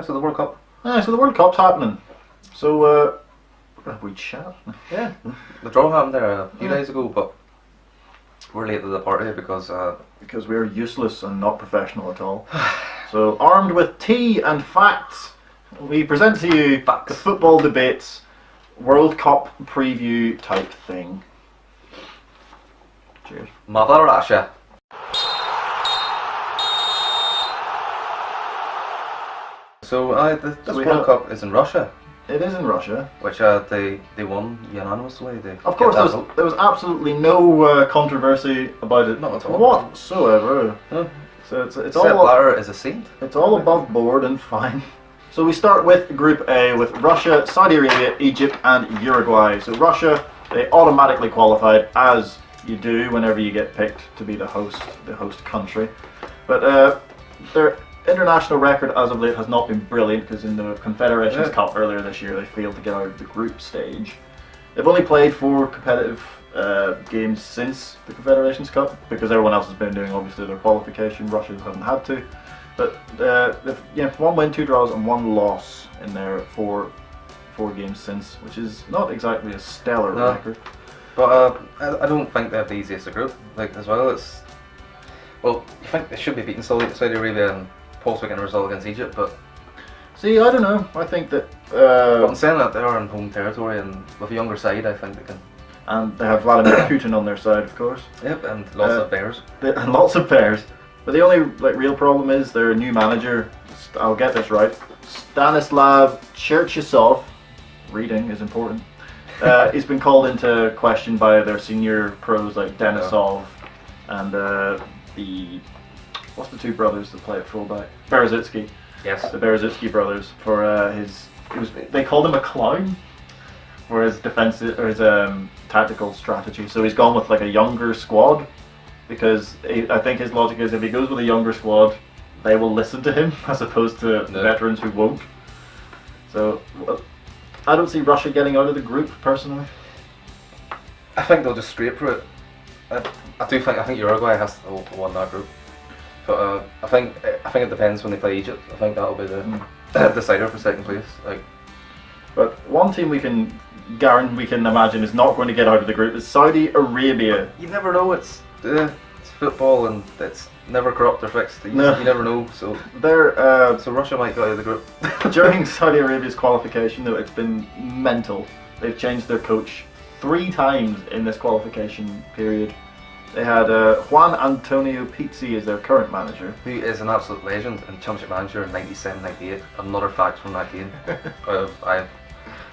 So the World Cup. So the World Cup's happening. So have we chat? Yeah. The draw happened there a few days ago, but we're late to the party because we're useless and not professional at all. So armed with tea and facts, we present to you Facts. the football debates, World Cup preview type thing. Cheers. Mother Russia. So this World Cup is in Russia, It is in Russia. which they won unanimously. Of course, there was absolutely no controversy about it Not at all. whatsoever. No. So it's Sepp all Blatter is a saint. it's all above board and fine. So we start with Group A with Russia, Saudi Arabia, Egypt, and Uruguay. So Russia, they automatically qualified, as you do whenever you get picked to be the host country. But their international record as of late has not been brilliant, because in the Confederations Cup earlier this year they failed to get out of the group stage. They've only played 4 competitive games since the Confederations Cup, because everyone else has been doing obviously their qualification. Russia hasn't had to. But they've 1 win, 2 draws, and 1 loss in their four games since, which is not exactly a stellar record. But I don't think they have the easiest of group. Like as well, you think they should be beating Saudi Arabia and possibly getting a result against Egypt, but See, I don't know. I think that I'm saying that they are in home territory and with a younger side, I think they can. and they have Vladimir Putin on their side, of course. Yep, and lots of bears. And lots of pairs. But the only real problem is their new manager. I'll get this right. Stanislav Cherchesov. Reading is important. He's been called into question by their senior pros like Denisov and what's the 2 brothers that play at fullback? Berezitsky. Yes. The Berezitsky brothers for they called him a clown for his defensive or his tactical strategy. So he's gone with like a younger squad, because I think his logic is if he goes with a younger squad, they will listen to him as opposed to veterans who won't. So I don't see Russia getting out of the group personally. I think they'll just straight for it. I think Uruguay has to win that group. But I think it depends when they play Egypt. I think that'll be the decider for second place. But one team we can imagine is not going to get out of the group is Saudi Arabia. You never know. It's football and it's never corrupt or fixed. You never know. So so Russia might get out of the group. During Saudi Arabia's qualification, though, it's been mental. They've changed their coach 3 times in this qualification period. They had Juan Antonio Pizzi as their current manager, who is an absolute legend and championship manager in 97-98. Another fact from that game.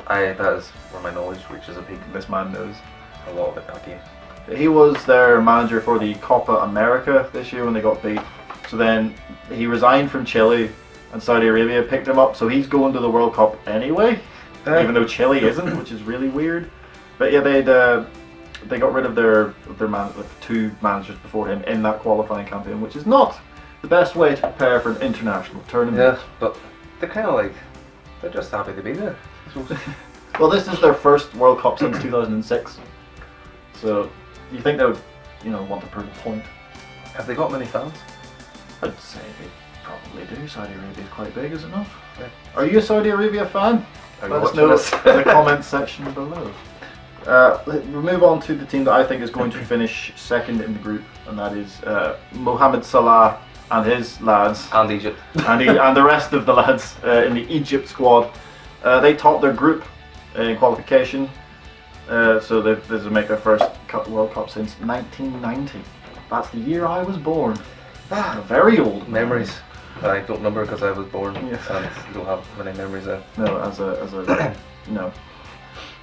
That is where my knowledge reaches a peak. This man knows a lot about that game. He was their manager for the Copa America this year when they got beat. So then he resigned from Chile, and Saudi Arabia picked him up. So he's going to the World Cup anyway, even though Chile isn't, which is really weird. But yeah, they got rid of their 2 managers before him in that qualifying campaign, which is not the best way to prepare for an international tournament. Yeah, but they're kind of they're just happy to be there. Well, this is their first World Cup since 2006, so you think they would, want to prove a point? Have they got many fans? I'd say they probably do. Saudi Arabia is quite big, is it not? Yeah. Are you a Saudi Arabia fan? Let us know in the comments section below. We'll move on to the team that I think is going to finish second in the group, and that is Mohamed Salah and his lads. And Egypt. and the rest of the lads in the Egypt squad. They topped their group in qualification, so this will make their first World Cup since 1990. That's the year I was born. Very old. Memories. I don't remember because I was born and don't have many memories there. No, as a no.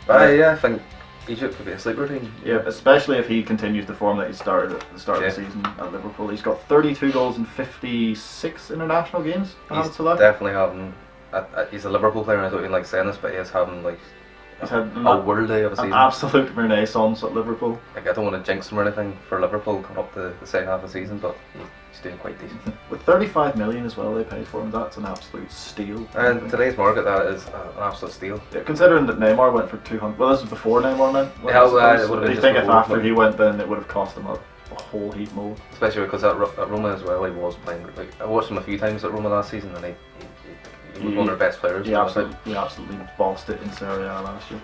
I think Egypt could be a sleeper team. Yeah, especially if he continues the form that he started at the start of the season at Liverpool. He's got 32 goals in 56 international games. He's definitely having. He's a Liverpool player, and I don't even like saying this, but he's having he's had a world day of a season. An absolute renaissance at Liverpool. I don't want to jinx him or anything for Liverpool coming up the second half of the season, but he's doing quite decent. With 35 million as well they paid for him, that's an absolute steal. And today's market, that is an absolute steal. Yeah, considering that Neymar went for 200. Well, this was before Neymar went. It would have do you think if after he went, then it would have cost him a whole heap more? Especially because at Roma as well, he was playing. I watched him a few times at Roma last season, and he he was one of their best players. He absolutely bossed it in Serie A last year.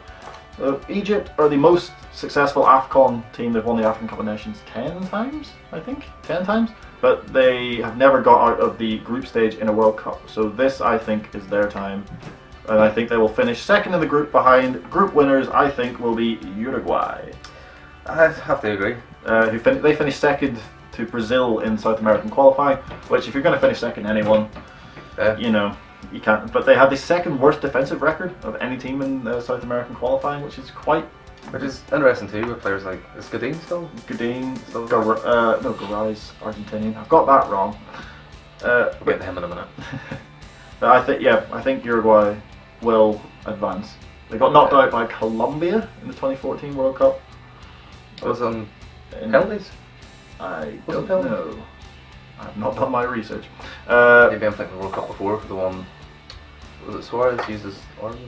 Egypt are the most successful AFCON team. They've won the African Cup of Nations 10 times, I think. 10 times. But they have never got out of the group stage in a World Cup. So this, I think, is their time. And I think they will finish second in the group behind group winners, I think, will be Uruguay. I have to agree. They finished second to Brazil in South American qualifying, which if you're going to finish second to anyone, you know, you can't. But they had the second worst defensive record of any team in South American qualifying, which is quite... Which is interesting too, with players like, is Godin still? Godin, Garay's Argentinian. I've got that wrong. We'll get to him in a minute. But I think Uruguay will advance. They got knocked out by Colombia in the 2014 World Cup. Was on penalties? I don't know. I've not done my research. Maybe I'm thinking the World Cup before, the one, was it Suarez used his arm?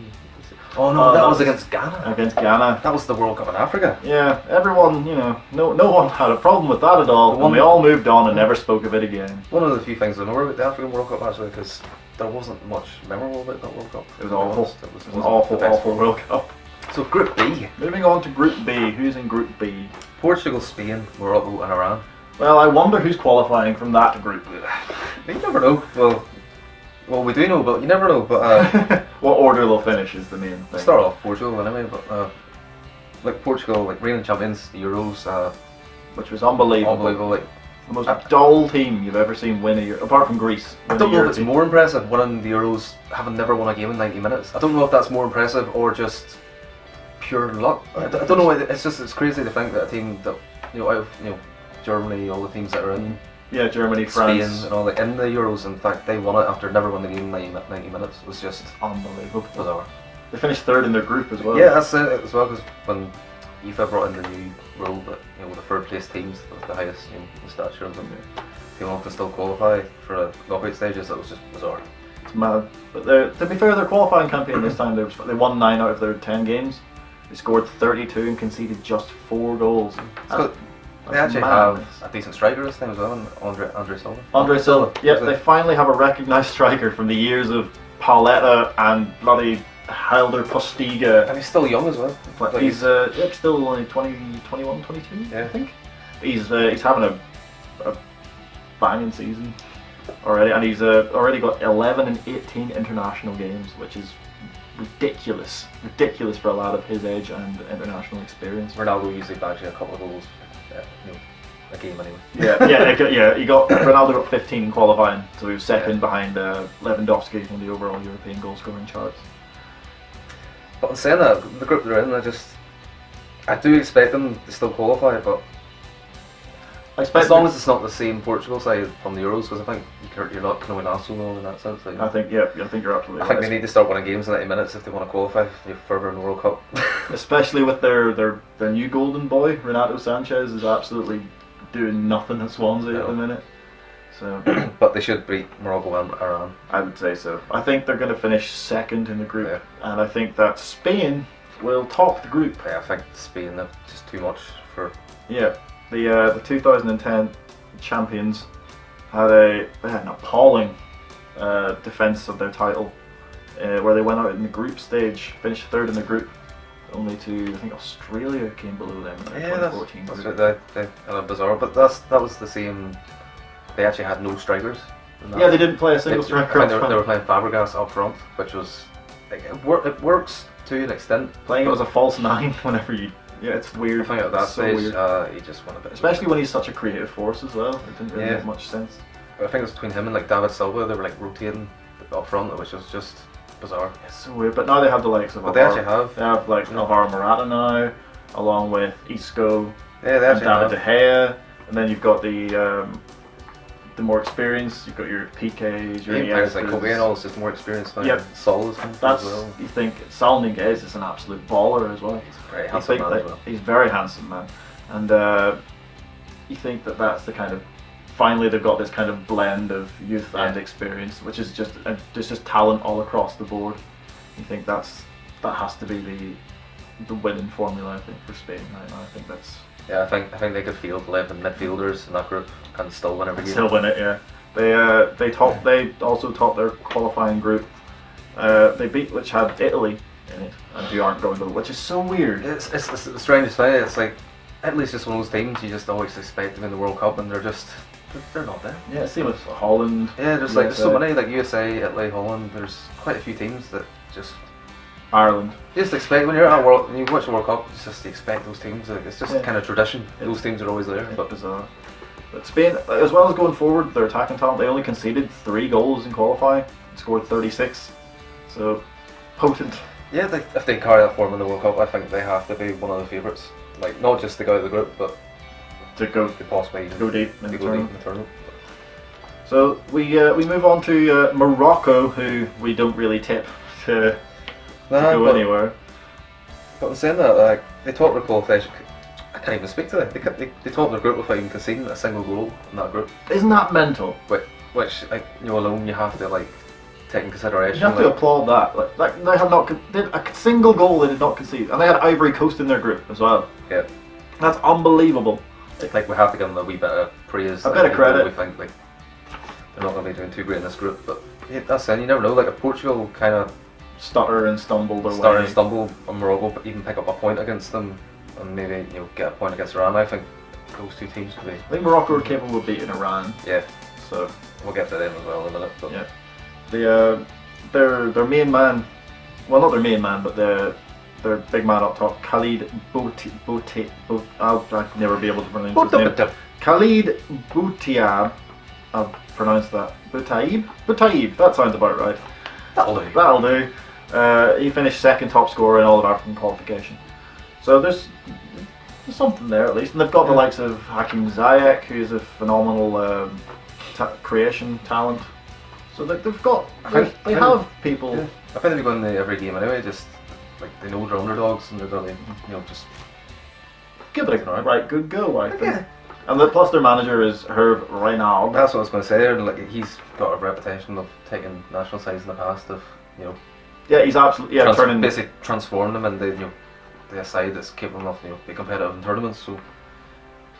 Oh no, that was against Ghana. Against Ghana. That was the World Cup in Africa. Yeah, everyone, you know, no one had a problem with that at all, and we all moved on and never spoke of it again. One of the few things I know about the African World Cup actually, because there wasn't much memorable about that World Cup. It was awful. It was an awful World Cup. So Group B. Moving on to Group B. Who's in Group B? Portugal, Spain, Morocco and Iran. Well, I wonder who's qualifying from that group. You never know. Well, we do know, but you never know. But what order they'll finish is the main thing. Start off Portugal anyway, but like Portugal, like reigning champions, the Euros, which was unbelievable. Like the most dull team you've ever seen win a Euro, apart from Greece. I don't know if it's more impressive winning the Euros, having never won a game in 90 minutes. I don't know if that's more impressive or just pure luck. I don't know. It's crazy to think that a team that out of Germany, all the teams that are in. Yeah, Germany, France, Spain, and all that in the Euros. In fact, they won it after never winning the game in 90 minutes. It was just unbelievable. Bizarre. They finished third in their group as well. Yeah, that's it as well. Because when UEFA brought in the new rule that the third place teams, the highest the stature of them, came on to still qualify for the knockout stages. That was just bizarre. It's mad. But to be fair, their qualifying campaign this time they won 9 out of their 10 games. They scored 32 and conceded just 4 goals. They actually have a decent striker this time as well, Andre Silva. Andre Silva. Yeah, they finally have a recognised striker from the years of Pauletta and bloody Helder Postiga. And he's still young as well. Like he's still only 21, 22, yeah. I think. He's having a banging season already, and he's already got 11 and 18 international games, which is ridiculous for a lad of his age and international experience. Ronaldo usually bags you a couple of goals. A game anyway. Yeah. Ronaldo got 15 in qualifying, so he was second behind Lewandowski in the overall European goal scoring charts. But in saying that, the group they're in, I do expect them to still qualify, but as long as it's not the same Portugal side from the Euros, because I think you're not going to win Arsenal in that sense. I think you're absolutely right. I think they need to start winning games in 90 minutes if they want to qualify further in the World Cup. Especially with their new golden boy, Renato Sanchez, is absolutely doing nothing at Swansea at the minute. So, but they should beat Morocco and Iran. I would say so. I think they're going to finish second in the group, and I think that Spain will top the group. Yeah, I think Spain are just too much for. Yeah. The 2010 champions had an appalling defence of their title, where they went out in the group stage, finished third in the group, only to I think Australia came below them in the 2014. That's bizarre, but that was the same. They actually had no strikers. Yeah, they didn't play a single striker. They were playing Fabregas up front, which was it works to an extent. Playing it as a false 9 whenever you. Yeah, it's weird. I think at that stage, he just went a bit. Especially when he's such a creative force as well. It didn't really make much sense. But I think it was between him and David Silva. They were rotating up front, which was just bizarre. It's so weird. But now they have the likes of. But they actually have. They have Alvaro Morata now, along with Isco. Yeah, they actually and David De Gea, and then you've got the more experienced. You've got your PKs, your players like Kobe and all. It's just more experienced now. Yep. Sol's that's as well. You think Saul Niguez is an absolute baller as well. He's a very handsome man as well. He's very handsome man, and you think that's the kind of finally they've got this kind of blend of youth and experience, which is just there's just talent all across the board. You think that has to be the winning formula, I think, for Spain right now. I think that's. Yeah, I think they could field 11 midfielders in that group and still win every game. Still win it, yeah. They also topped their qualifying group which had Italy in it, and who aren't going to, which is so weird. It's the strangest way. It's like Italy's just one of those teams you just always expect them in the World Cup, and they're not there. Yeah, same with Holland. Yeah, there's so many, like USA, Italy, Holland. There's quite a few teams that just Ireland. you just expect when you're at when you watch the World Cup, you just expect those teams. Like, it's just Yeah. kind of tradition. Those teams are always there. It's But bizarre. But Spain, as well as going forward, their attacking talent, they only conceded 3 goals in qualifying, scored 36. So potent. yeah, if they carry that form in the World Cup, I think they have to be one of the favourites. Like not just to go out of the group, but To go possibly even go deep in the to go deep tournament. in the tournament. So we move on to Morocco, who we don't really tip to go anywhere. But in saying that, like they topped their qualification. I can't even speak to them. They topped their group without even conceding a single goal in that group. Isn't that mental? Which like alone you have to like take in consideration. You have to applaud that. Like they have not did a single goal they did not concede, and they had Ivory Coast in their group as well. Yeah. That's unbelievable. Like we have to give them a wee bit of praise. A bit of credit. We think like they're not going to be doing too great in this group, but yeah, that's it. You never know. Like if Portugal kind of Stutter and stumbled their start way. and stumble, and Morocco but even pick up a point against them, and maybe get a point against Iran. I think those two teams could be. I think Morocco are capable of beating Iran. Yeah. So We'll get to them as well in a minute. But yeah, their main man, well not their main man, but their big man up top, Khalid I'll never be able to pronounce his name. Khalid Boutiab, I'll pronounce that. Boutaib, that sounds about right. That'll do. He finished second top scorer in all of African qualification. So there's something there at least. And they've got the likes of Hakim Ziyech, who's a phenomenal creation talent. So they've got, they have people. Yeah. I think they'll be going to every game anyway, just like they know they're underdogs and they're going to just give it a right good go, I think. Yeah. And plus their manager is Herb Renard. That's what I was going to say, and like he's got a reputation of taking national sides in the past of Yeah, he's absolutely turning basically transforming them into the side that's capable of be competitive in tournaments. So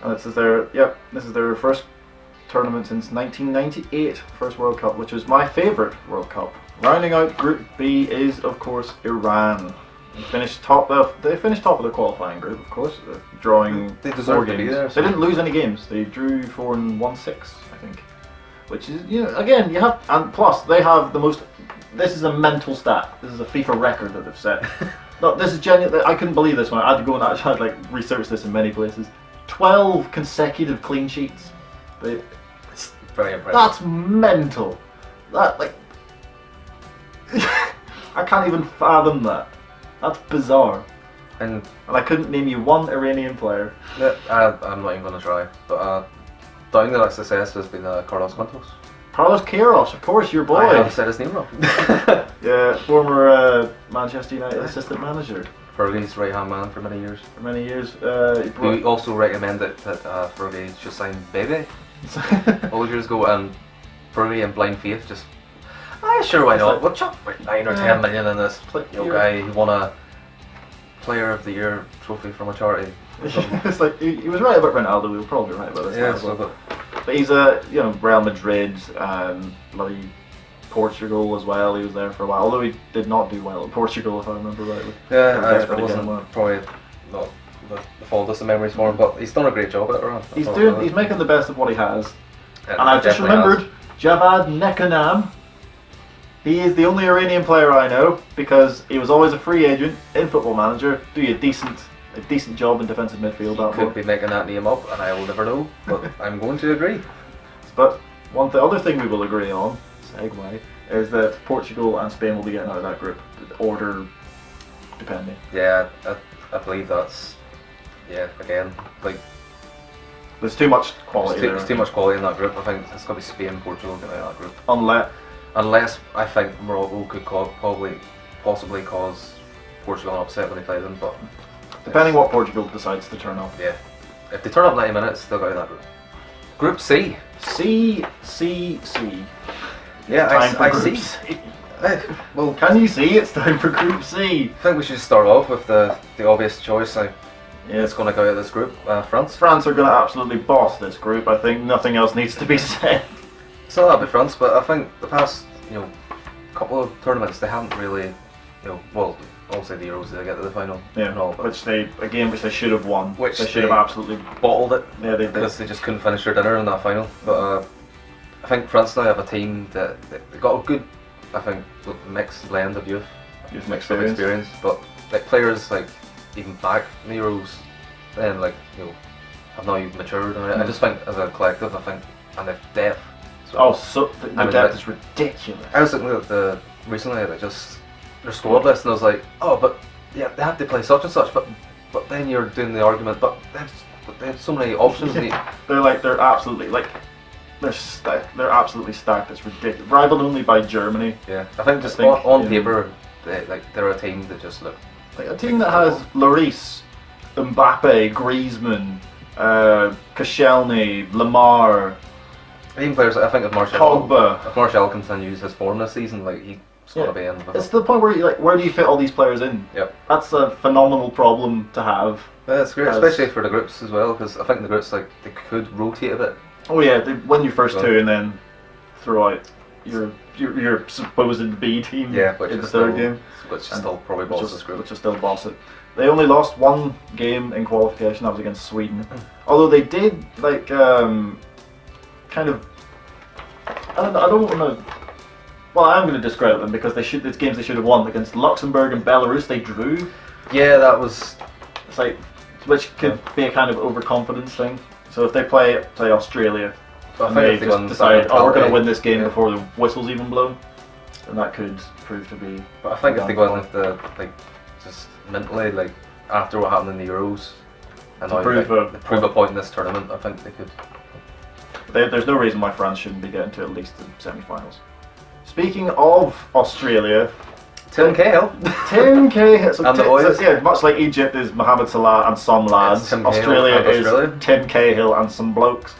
and this is their first tournament since 1998, first World Cup, which was my favourite World Cup. Rounding out Group B is of course Iran. They finished top of the qualifying group, of course, drawing they 4 deserve to games. be there. They didn't lose any games. They drew 4 and won 6, I think. Which is, again, you have, and plus they have the most. This is a mental stat. This is a FIFA record that they've set. No, this is genuine. I couldn't believe this one. I had to go and actually research this in many places. 12 consecutive clean sheets. It's very impressive. That's mental. That I can't even fathom that. That's bizarre. And I couldn't name you one Iranian player. I'm not even going to try. But down to that success has been Carlos Quintos. Carlos Queiroz, of course, your boy. I have said his name wrong. Yeah, former Manchester United assistant manager Fergie's right hand man for many years. for many years. We also recommended that Fergie should sign Bebe all those years ago, and Fergie in blind faith just, sure, why not? We'll chuck about 9 or 10 million in this guy who won a Player of the Year trophy from a charity. It's like he was right about Ronaldo. We were probably right about this. Yeah, as well. But he's Real Madrid and bloody Portugal as well. He was there for a while, although he did not do well in Portugal, if I remember rightly. Yeah, I wasn't probably not the fondest of memories for him, but he's done a great job at it. He's making the best of what he has. And I've just remembered Javad Nekanam. He is the only Iranian player I know because he was always a free agent in Football Manager. Do you a decent job in defensive midfield. That could be making that name up, and I will never know. But I'm going to agree. But other thing we will agree on, segue, is that Portugal and Spain will be getting out of that group. Order depending. Yeah, I believe that's again there's too much quality. There's too much quality in that group. I think it's going to be Spain, Portugal getting out of that group. Unless I think Morocco could possibly cause Portugal an upset when they play them, but depending what Portugal decides to turn up. Yeah, if they turn up 90 minutes, they'll go out of that group. Group C. C. Yeah, I see. C. Well, can you see? It's time for Group C. I think we should start off with the obvious choice. It's going to go out of this group. France. France are going to absolutely boss this group. I think nothing else needs to be said. It's not that bit France, but I think the past couple of tournaments they haven't really, well, obviously the Euros they get to the final and all, but which they should have won. Which they should have absolutely bottled it. Yeah, they did. Because they just couldn't finish their dinner in that final. But I think France now have a team that they got a good, I think, mixed blend of youth mixed of experience. But like players like even back in the Euros, then like have now matured. And I just think as a collective, I think, and the depth. So the depth is ridiculous. I was looking at recently at just their squad list, and I was like, oh, but yeah, they have to play such and such, but then you're doing the argument, but they have so many options. They're absolutely they're absolutely stacked. It's ridiculous. Rivaled only by Germany. Yeah, I think just on paper, they're a team that just look like a team that has Lloris, Mbappe, Griezmann, Koscielny, Lamar. Even players, I think, if Martial continues his form this season, like he's got to be in. It's to the point where where do you fit all these players in? Yep. That's a phenomenal problem to have. Yeah, it's great, especially for the groups as well, because I think the groups they could rotate a bit. Oh yeah, they win your first two and then throw out your supposed B team in the third game, which is still probably boss this group. Which is still boss it. They only lost one game in qualification. That was against Sweden. Although they did kind of. I don't want to. Well, I am going to discredit them because it's games they should have won against Luxembourg and Belarus. They drew. Yeah, that was. It's which could be a kind of overconfidence thing. So if they play Australia, and they just decide, we're going to win this game before the whistle's even blown, then that could prove to be. But I think if they go in with just mentally, after what happened in the Euros, and now prove a point in this tournament, I think they could. There's no reason why France shouldn't be getting to at least the semi-finals. Speaking of Australia, Tim Cahill. Tim Cahill. So and the boys. Yeah, much like Egypt is Mohamed Salah and some lads, Australia is Tim Cahill and some blokes.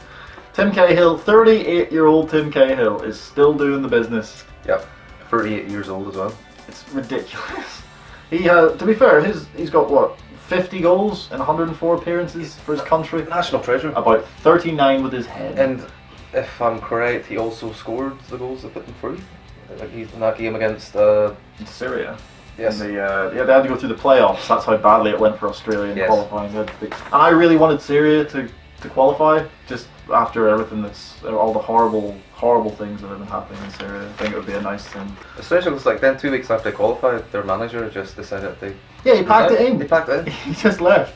Tim Cahill, 38-year-old Tim Cahill, is still doing the business. Yep, 38 years old as well. It's ridiculous. To be fair, he's got 50 goals and 104 appearances for his country. National treasure. About 39 with his head. And if I'm correct, he also scored the goals that put them through. He's in that game against Syria. Yes. They had to go through the playoffs. That's how badly it went for Australia in qualifying. And I really wanted Syria to qualify, just after everything all the horrible things that have been happening in Syria. I think it would be a nice thing. Especially because then 2 weeks after they qualified, their manager just decided they. Yeah, he packed it in. He packed it in. He just left.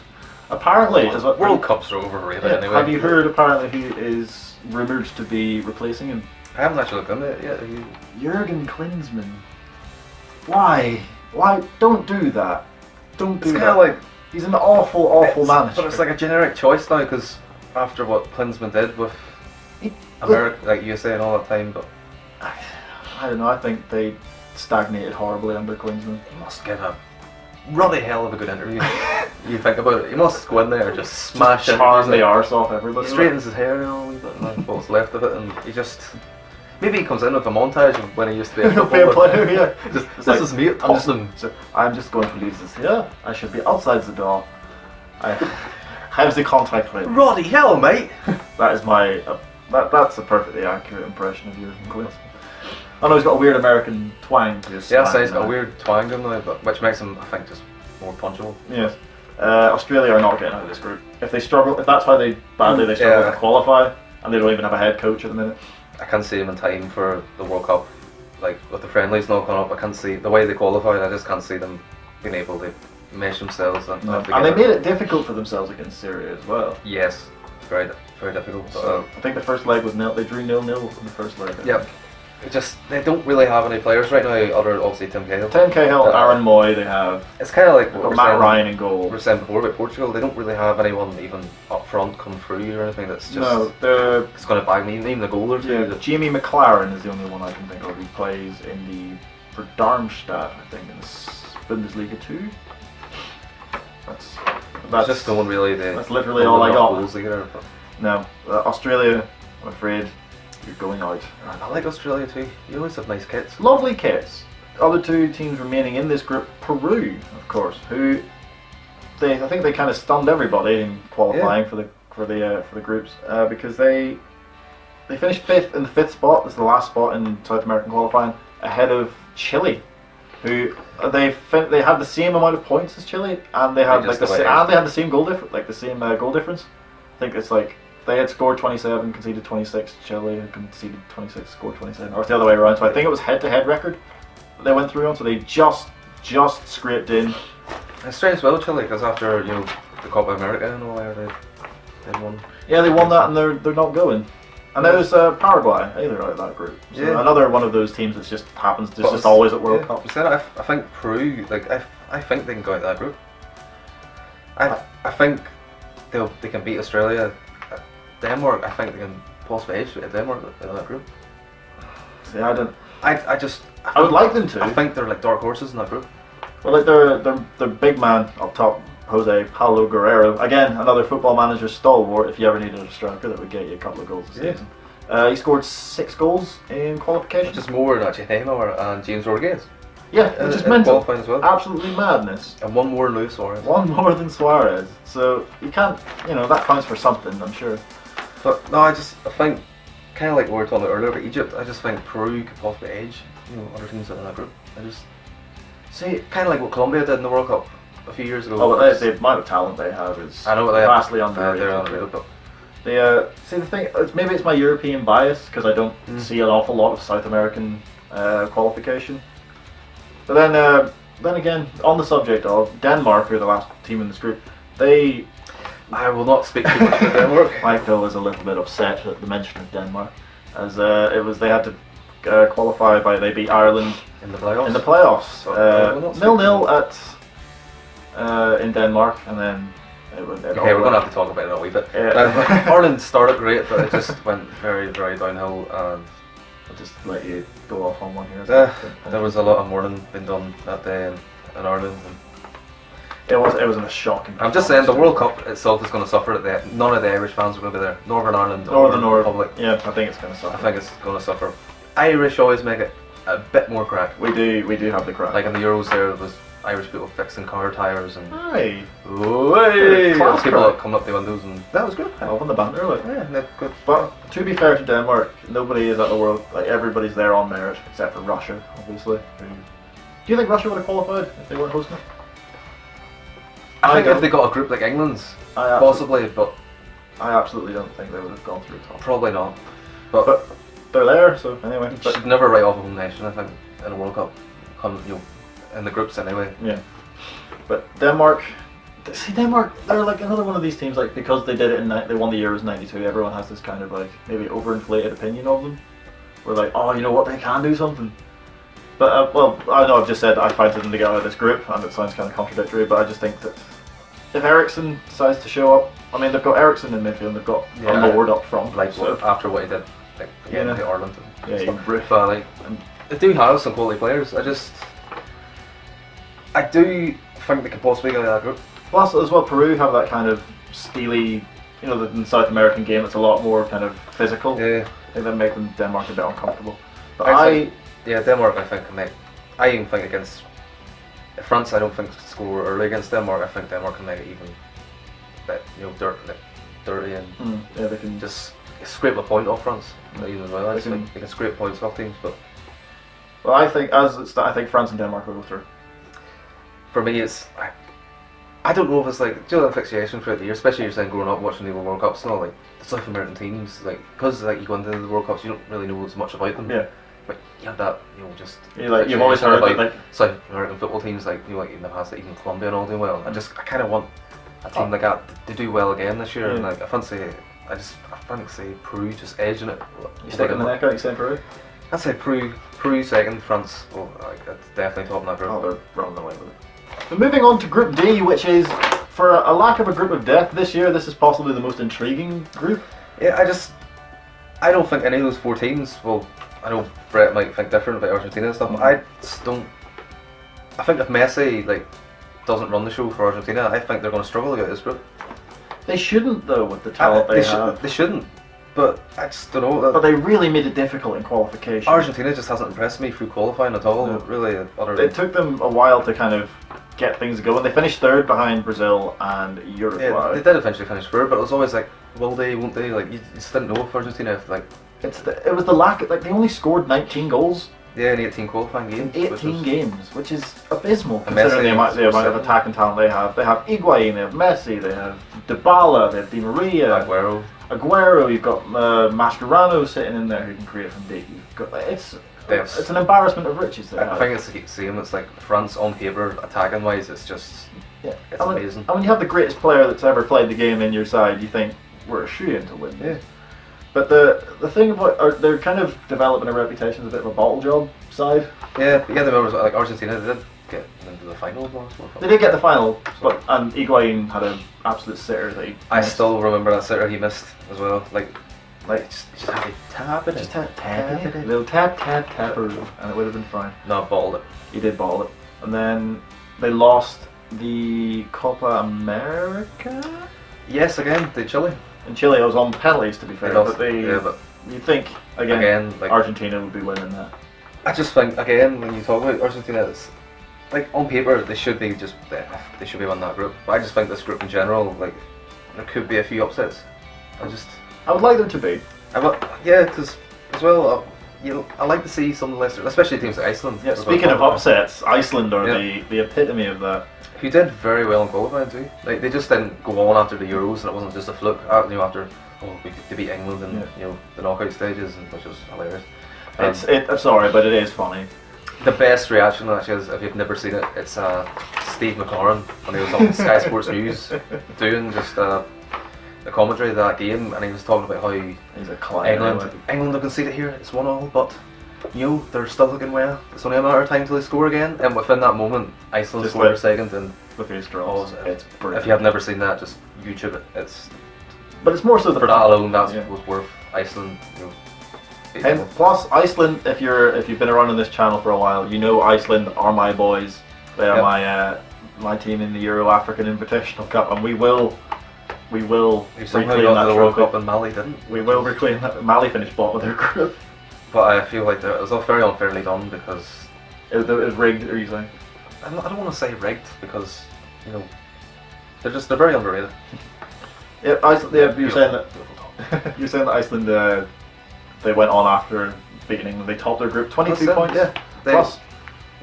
Apparently, World Cups are overrated anyway. Have you heard? Apparently, he is rumoured to be replacing him. I haven't actually looked into it yet. Jurgen Klinsmann. Why? Don't do that. Don't do that. It's kind of he's an awful manager. But it's a generic choice now because after what Klinsmann did with America, USA and all that time, but I don't know. I think they stagnated horribly under Klinsmann. He must give a ruddy hell of a good interview. You think about it, he must go in there and just smash it. Charm the arse off everybody. He straightens his hair and all, and what's left of it, and he just. Maybe he comes in with a montage of when he used to be a football player. Yeah, this is me at Tottenham. I'm just going to leave this here. I should be outside the door. How's the contact rate? Roddy, hell, mate. That is my. That's a perfectly accurate impression of Jurgen Klinsmann. I know he's got a weird American twang to his slang. Yeah, he's got a weird twang to him now, which makes him, I think, just more punchable. Yes. Australia are not getting out of this group. If they struggle, if that's why they struggle to qualify, and they don't even have a head coach at the minute. I can't see them in time for the World Cup. With the friendlies not coming up, I can't see the way they qualified. I just can't see them being able to mesh themselves. And they made it difficult for themselves against Syria as well. Yes, very, very difficult. So I think the first leg was they drew 0-0 in the first leg. Yep. They don't really have any players right now, other obviously Tim Cahill. Aaron Moy, they have. It's kind of like what Matt Ryan in goal. We were saying before about Portugal, they don't really have anyone even up front come through or anything that's just. It's going to bag me, even the goal or two. Yeah, Jamie McLaren is the only one I can think of. He plays for Darmstadt, I think, in the Bundesliga 2. That's just no one really. That's literally all I got. No, Australia, I'm afraid. You're going out. I like Australia too. You always have nice kits. Lovely kits. Other two teams remaining in this group, Peru, of course, who I think they kind of stunned everybody in qualifying for the groups because they finished 5th in the 5th spot. This is the last spot in South American qualifying, ahead of Chile, who they had the same amount of points as Chile, and they had They like just and they had the same goal goal difference. I think it's like they had scored 27, conceded 26. Chile had conceded 26, scored 27, or it's the other way around. So I think it was head-to-head record that they went through on. So they just scraped in. It's strange as well, Chile, because after the Copa America and all that, they won. Yeah, they won that, and they're not going. And there's Paraguay either out of that group. So Yeah. another one of those teams that just happens. But Just always at World Cups. Instead, I think Peru, like I think they can go out that group. I think they can beat Australia. Denmark, I think they can possibly edge Denmark in that group. See, I don't. I would like them to. I think they're like dark horses in that group. Well, like their big man up top, Jose Paulo Guerrero. Again, another Football Manager stalwart. If you ever needed a striker that would get you a couple of goals a season. He scored 6 goals in qualification. Which is more than actually Neymar and James Rodriguez. Yeah, which is in mental. qualifying as well. Absolutely madness. And one more Luis Suarez. One more than Suarez. So you can't, that counts for something, I'm sure. But no, I think, kind of like what we were talking about earlier about Egypt, I just think Peru could possibly edge, other teams in that group. I just see kind of like what Colombia did in the World Cup a few years ago. Oh, but the amount of talent they have is I know what they vastly have. underrated. They're underrated, but See the thing, maybe it's my European bias because I don't see an awful lot of South American qualification. But then again, on the subject of Denmark, who are the last team in this group, I will not speak too much about Denmark. Michael was a little bit upset at the mention of Denmark, as they had to qualify they beat Ireland in the playoffs. 0-0 in Denmark, and then okay, we're gonna have to talk about it a wee bit. Ireland started great, but it just went very, very downhill, and I'll just let you go off on one here. there was a lot of mourning being done that day in Ireland. It was a shocking. I'm just saying the World Cup itself is going to suffer. None of the Irish fans are going to be there. Northern Ireland, Northern Republic. Yeah, I think it's going to suffer. I think it's going to suffer. Irish always make it a bit more crack. We do have the crack. Like in the Euros, there was Irish people fixing car tires and Class people crack. coming up the windows, and that was good. Open the banter, like. Yeah, they're good. But to be fair to Denmark, nobody is at the World. Like everybody's there on merit, except for Russia, obviously. Do you think Russia would have qualified if they weren't hosting it? I think if they got a group like England's, possibly, but I absolutely don't think they would have gone through top. probably not. But they're there, so anyway. you should never write off a home nation, I think, in a World Cup. In the groups anyway. Yeah. But Denmark, they're like another one of these teams, like, because they did it they won the Euros '92, everyone has this kind of like maybe overinflated opinion of them. We're like, oh, you know what, they can do something. But well, I know I've just said I fancy them to get out of this group, and it sounds kind of contradictory, but I just think that if Ericsson decides to show up, I mean, they've got Ericsson in midfield, they've got a Lord up front, like after what he did, like again to Ireland. But like, they do have some quality players. I do think they could possibly get out of that group. Plus, as well, Peru have that kind of steely, in the South American game, it's a lot more kind of physical. Yeah. I think that make them Denmark a bit uncomfortable. But Denmark, I think, can make. I even think against France, I don't think score early against Denmark. I think Denmark can make it even a bit, dirty and they can just scrape a point off France. Even as well, they can scrape points off teams, but. Well, I think I think France and Denmark will go through. For me, it's I don't know if it's like the fixation throughout the year, especially you're saying growing up watching the World Cups and all, like the South American teams, like because like you go into the World Cups, you don't really know as much about them. Yeah. But you have that, just you've always heard about like South American football teams, like like in the past, like even Colombia and all doing well. I kind of want a team like that to do well again this year, and like I fancy Peru just edging it. You sticking the neck out, you saying Peru? I'd say Peru second, France. Well, that's definitely top in that group. Oh, they're running away with it. But moving on to Group D, which is, for a lack of a group of death this year, this is possibly the most intriguing group. Yeah, I don't think any of those 4 teams. Well, I know Brett might think different about Argentina and stuff. But I just don't. I think if Messi doesn't run the show for Argentina, I think they're going to struggle to get this group. They shouldn't though, with the talent they have. They shouldn't. But I just don't know. But they really made it difficult in qualification. Argentina just hasn't impressed me through qualifying at all. No. Really, it took them a while to kind of get things going. They finished 3rd behind Brazil and Uruguay. Yeah, they did eventually finish 3rd, but it was always like, will they, won't they? Like you just didn't know if Argentina, if like. It was the lack. They only scored 19 goals Yeah, in 18 qualifying games. 18 games, which is abysmal And considering the Messi amount of was attacking talent they have. They have Higuain, they have Messi, they have Dybala, they have Di Maria, Aguero. You've got Mascherano sitting in there who can create from deep. It's an embarrassment of riches. I think it's the same. It's like France on paper, attacking wise, it's just it's amazing. And when you have the greatest player that's ever played the game in your side, you think we're a shoe-in to win. Yeah. But the thing about they're kind of developing a reputation as a bit of a bottle job side. Yeah. The members like Argentina did get into the final. They did get the final, and Higuain had an absolute sitter that he I missed. still remember that sitter he missed as well. Like just had to tap it. Just tap it. Little tap-a-roo, and it would have been fine. No, balled it. He did ball it. And then they lost the Copa America? Yes, again, the Chile. In Chile, it was on penalties to be fair, lost, but you'd think, again like, Argentina would be winning that. I just think, again, when you talk about Argentina, it's, like, on paper, they should be they should be on that group. But I just think this group in general, like, there could be a few upsets. I would like them to be. Because as well, I like to see some of the lesser, especially teams like Iceland. Yeah, speaking of upsets, Iceland are the epitome of that. Who did very well in qualifying too. Like they just didn't go on after the Euros, and it wasn't just a fluke. After we beat England in the knockout stages, which was hilarious. I'm sorry, but it is funny. The best reaction actually is, if you've never seen it, it's Steve McLaren when he was on Sky Sports News doing just the commentary of that game, and he was talking about how he's a client. England have conceded here, it's 1-1, but they're still looking well. It's only a matter of time till they score again, and within that moment, Iceland scored a second, and the face drops. It's brilliant. If you have never seen that, just YouTube it. But it's more so for that alone, that was worth Iceland. And plus, Iceland, if you've been around on this channel for a while, you know Iceland are my boys. They are my team in the Euro African Invitational Cup, and we will reclaim that the World Cup, and Mali didn't. We will reclaim that. Mali finished bottom of their group. But I feel like it was all very unfairly done because it was rigged. Are you saying? I don't want to say rigged because they're very underrated. Yeah, you're saying that. You're saying that Iceland they went on after beating England. They topped their group 22 points. Yeah. Plus,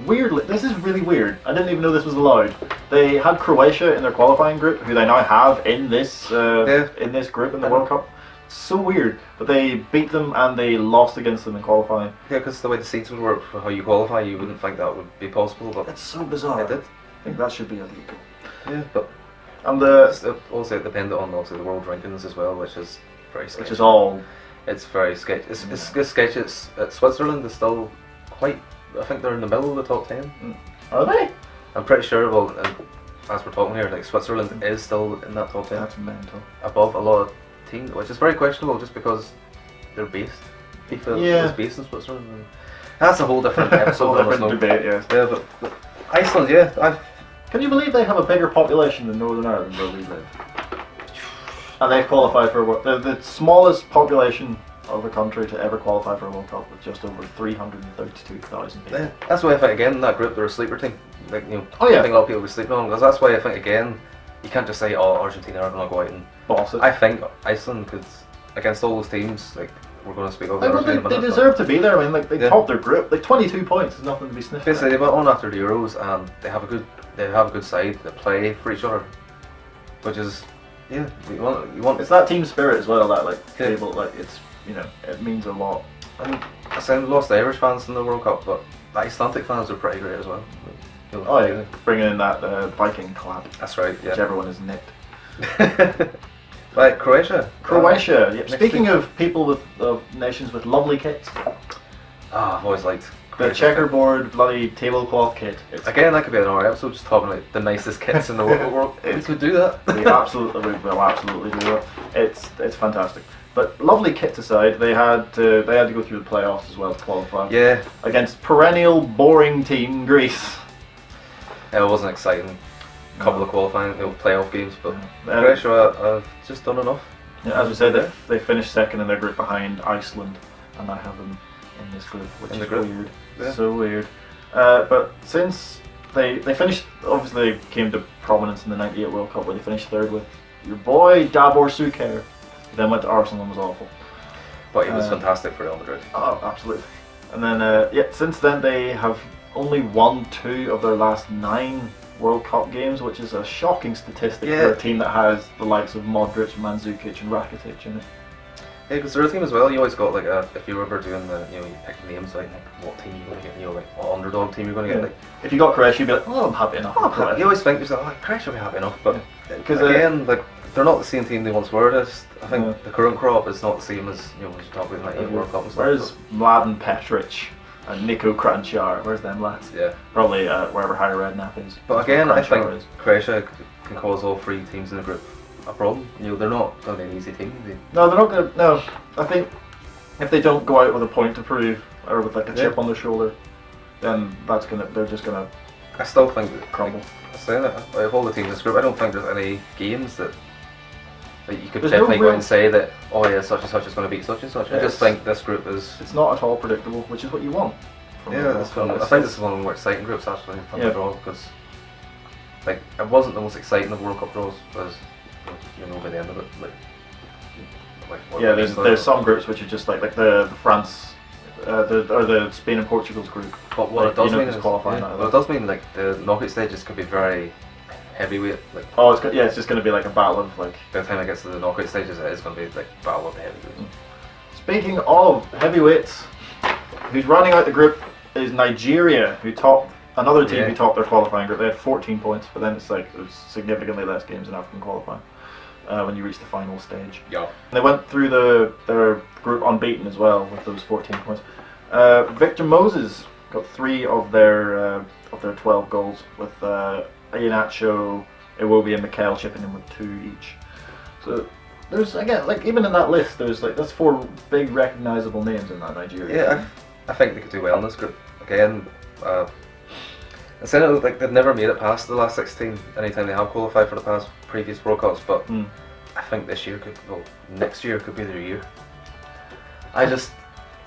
weirdly, this is really weird. I didn't even know this was allowed. They had Croatia in their qualifying group, who they now have in this group in the World Cup. So weird, but they beat them and they lost against them in qualifying. Yeah, because the way the seeds would work for how you qualify, you wouldn't think that would be possible. But it's so bizarre. It did. I think that should be illegal. Yeah, but it's also dependent on the world rankings as well, which is very sketchy. It's very sketchy. It's sketchy. Switzerland is still quite. I think they're in the middle of the top 10. Are they? I'm pretty sure. Well, as we're talking here, like Switzerland is still in that top 10. That's mental. Above a lot of teams, which is very questionable, just because they're based. FIFA is based in Switzerland. And that's a whole different episode. Different debate, yes. Yeah, but Iceland, Can you believe they have a bigger population than Northern Ireland where we live? And they've qualified for the smallest population of a country to ever qualify for a World Cup, with just over 332,000 people. Yeah, that's why I think again in that group they're a sleeper team. Like I think a lot of people will be sleeping on, because that's why I think again you can't just say Argentina are going to go out and boss it. I think Iceland could, against all those teams, like we're going to speak over. They deserve to be there. I mean, they topped their group. Like 22 points is nothing to be sniffed. Basically, they went on after the Euros and they have a good side. They play for each other, which is you want. It's that team spirit as well. That it's it means a lot. And I said we lost the Irish fans in the World Cup, but the Icelandic fans are pretty great as well. Bringing in that Viking clap. That's right. Yeah. Whichever one is nicked. Right, Croatia. Yep. Speaking of people nations with lovely kits. I've always liked the checkerboard bloody tablecloth kit. Again, that could be an hour episode just talking about the nicest kits in the world. We could do that. We will absolutely do that. It's fantastic. But lovely kits aside, they had to go through the playoffs as well to qualify. Yeah. Against perennial boring team Greece. It was an exciting couple of qualifying playoff games, but Croatia have just done enough. Yeah, as we said, they finished second in their group behind Iceland, and I have them in this group, which is weird. Yeah. So weird. But since they finished, obviously they came to prominence in the '98 World Cup where they finished third with your boy Davor Suker. Then went to Arsenal and was awful. But he was fantastic for Real Madrid. Oh, absolutely. And then since then they have only won 2 of their last 9 World Cup games, which is a shocking statistic for a team that has the likes of Modric, Mandzukic, and Rakitic in it. Yeah, because they're a team as well. You always got like if you were ever doing you pick names like what team you're going to get, like what underdog team you're going to get. Like, if you got Croatia, you'd be like, oh, I'm happy enough. You always think yourself, oh, Croatia will be happy enough, but because again, like they're not the same team they once were. I think the current crop is not the same as as you talk about like World Cup and stuff. Where's Mladen Petric and Nico Kranjčar? Where's them lads? Yeah, probably wherever Harry Redknapp is. But again, I think Croatia can cause all 3 teams in the group a problem. They're not going to be an easy team. No, they're not going to. No, I think if they don't go out with a point to prove or with like a chip on their shoulder, then they're just gonna. I still think that crumble. Saying it, out of all the teams in this group, I don't think there's any games that you could definitely go out and say that such and such is going to beat such and such. I just think this group is. It's not at all predictable, which is what you want. Yeah, that's fun. I think this is one of the more exciting groups actually from the draw because like it wasn't the most exciting of World Cup draws, as by the end of it, there's some groups which are just like the France, or the Spain and Portugal's group. But what it does mean is qualifying. Well, it does mean like the knockout stages could be very heavyweight. Like it's just going to be like a battle of like. By the time it gets to the knockout stages, it is going to be like battle of the heavyweights. Speaking of heavyweights, who's rounding out the group is Nigeria, who topped another team who topped their qualifying group. They had 14 points, but then it's like there's significantly less games in African qualifying. When you reach the final stage. Yeah. And they went through their group unbeaten as well with those 14 points. Victor Moses got 3 of their 12 goals with Iheanacho, Iwobi and Mikel chipping in with 2 each. So there's again even in that list that's 4 big recognisable names in that Nigeria team. I think they could do well in this group. Again, instead of they've never made it past the last 16 anytime they have qualified for the previous World Cups, but I think next year could be their year. I just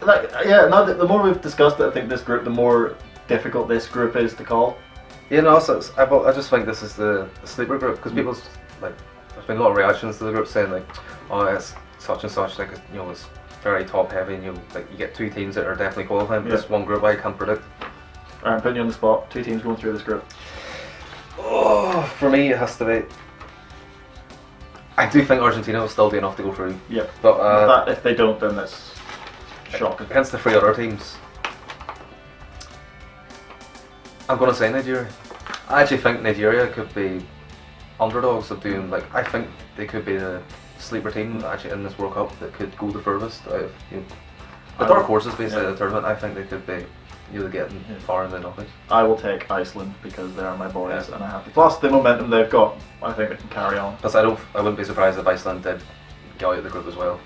now that the more we've discussed it, I think this group, the more difficult this group is to call. Yeah, no, I just think this is the sleeper group because people's there's been a lot of reactions to the group saying like, oh, it's such and such, like it's very top heavy, and you get 2 teams that are definitely qualifying. But this one group I can't predict. Alright, I'm putting you on the spot. 2 teams going through this group. Oh, for me it has to be. I do think Argentina will still do enough to go through. Yeah, but if they don't, then that's shocking. Against the 3 other teams, I'm going to say Nigeria. I actually think Nigeria could be underdogs of doing I think they could be the sleeper team actually in this World Cup that could go the furthest out of the dark horses basically of the tournament. I think they could be getting far in the knockouts. I will take Iceland because they are my boys and I'm happy. Plus the momentum they've got, I think they can carry on. Plus I wouldn't be surprised if Iceland did get out of the group as well.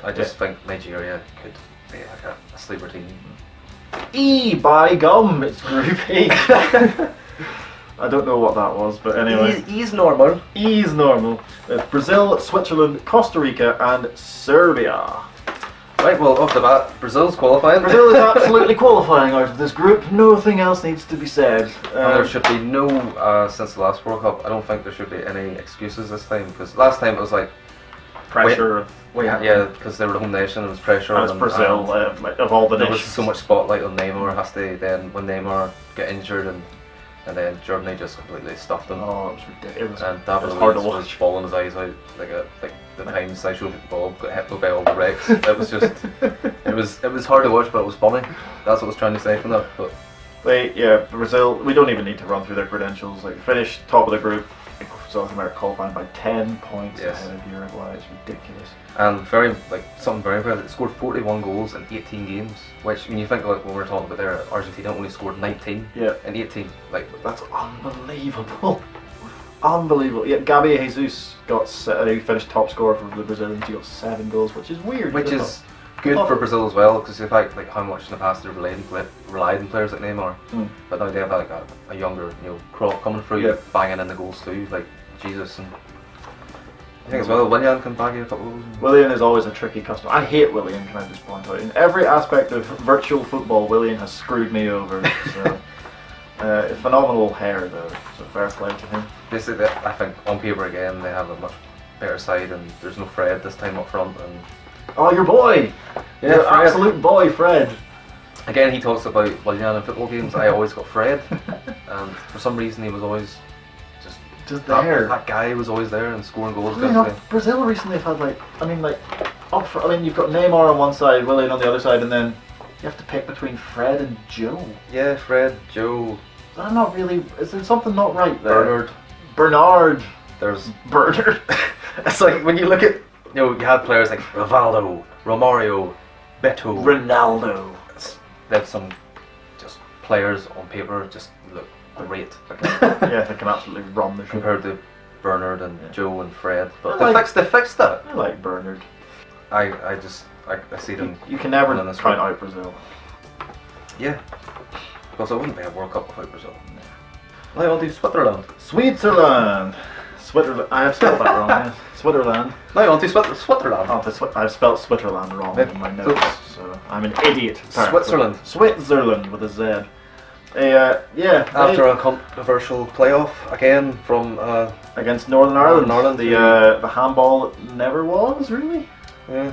I just think Nigeria could be a sleeper team. By gum, it's Group E. I don't know what that was, but anyway. E's normal. E's normal. Brazil, Switzerland, Costa Rica and Serbia. Right, well, off the bat, Brazil's qualifying. Brazil is absolutely qualifying out of this group. Nothing else needs to be said. There should be no, since the last World Cup, I don't think there should be any excuses this time. Because last time it was like... pressure. Because they were the home nation, it was pressure. And it's Brazil, of all the nations. There was so much spotlight on Neymar. Has to then, when Neymar got injured and then Germany just completely stuffed him. Oh, it was ridiculous. And David Luiz was bawling his eyes out like the times I showed Bob got hit by all the wrecks. It was just, it was hard to watch, but it was funny. That's what I was trying to say from that. But Brazil. We don't even need to run through their credentials. Finished top of the group. South America qualifying by 10 points ahead of Uruguay. It's ridiculous. And something very impressive. They scored 41 goals in 18 games. Which when you think when we were talking about there, Argentina only scored 19 in 18. That's unbelievable. Unbelievable. Yeah, Gabi Jesus he finished top scorer for the Brazilians. He got 7 goals, which is weird. Which is good for Brazil as well, because the fact how much in the past they've relied on players like Neymar, but now they have a younger crop coming through, banging in the goals too, like Jesus. And I think as well, Willian can bag you a couple of goals. Willian is always a tricky customer. I hate Willian, can I just point out. In every aspect of virtual football, Willian has screwed me over. So. Phenomenal hair though, so fair play to him. Basically, I think on paper again they have a much better side, and there's no Fred this time up front. And your boy, your absolute boy Fred. Again, he talks about Willian in football games. I always got Fred, and for some reason he was always Just that, there. that guy was always there and scoring goals. You know, Brazil recently have had you've got Neymar on one side, Willian on the other side, and then you have to pick between Fred and Joe. Yeah, Fred, Joe, I'm not really. Is there something not right there? Bernard. There's There's Bernard. it's like when you look at you had players like Rivaldo, Romario, Beto, Ronaldo. They have some just players on paper just look great. Yeah, they can absolutely run the show. Compared to Bernard and Joe and Fred, but I they fixed that. I like Bernard. I see them. You can never winning this count one. out Brazil. Yeah, because it wouldn't be a World Cup without Brazil. Right, on to Switzerland. Switzerland. I have spelled that wrong. Yes. Switzerland. Now on to Switzerland. I've spelled Switzerland wrong in my notes, so I'm an idiot. apparently. Switzerland. Switzerland with a Z. After a controversial playoff again from against Northern Ireland. Northern The handball never was really. yeah,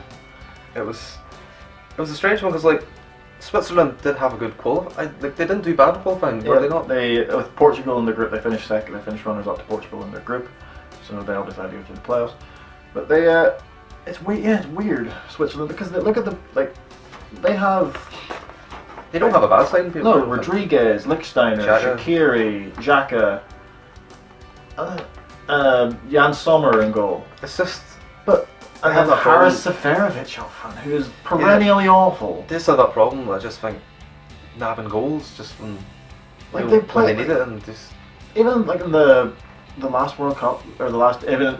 it was a strange one because like Switzerland did have a good qualify. They didn't do bad in qualifying, were they not? They with Portugal in the group, they finished second. They finished runners up to Portugal in their group, so they all decided to go through the playoffs. But it's weird. Yeah, it's weird Switzerland because look at they have. They don't have a bad side in people. No, Rodriguez, Lichtsteiner, Xhaka. Shaqiri, Xhaka, Jan Sommer in goal. It's just But I They have have that Haris Seferovic up front, who is perennially awful. they still have that problem. I just think nabbing goals just when Like you they know, play, when they need it and just even like in the last World Cup or the last World Cup,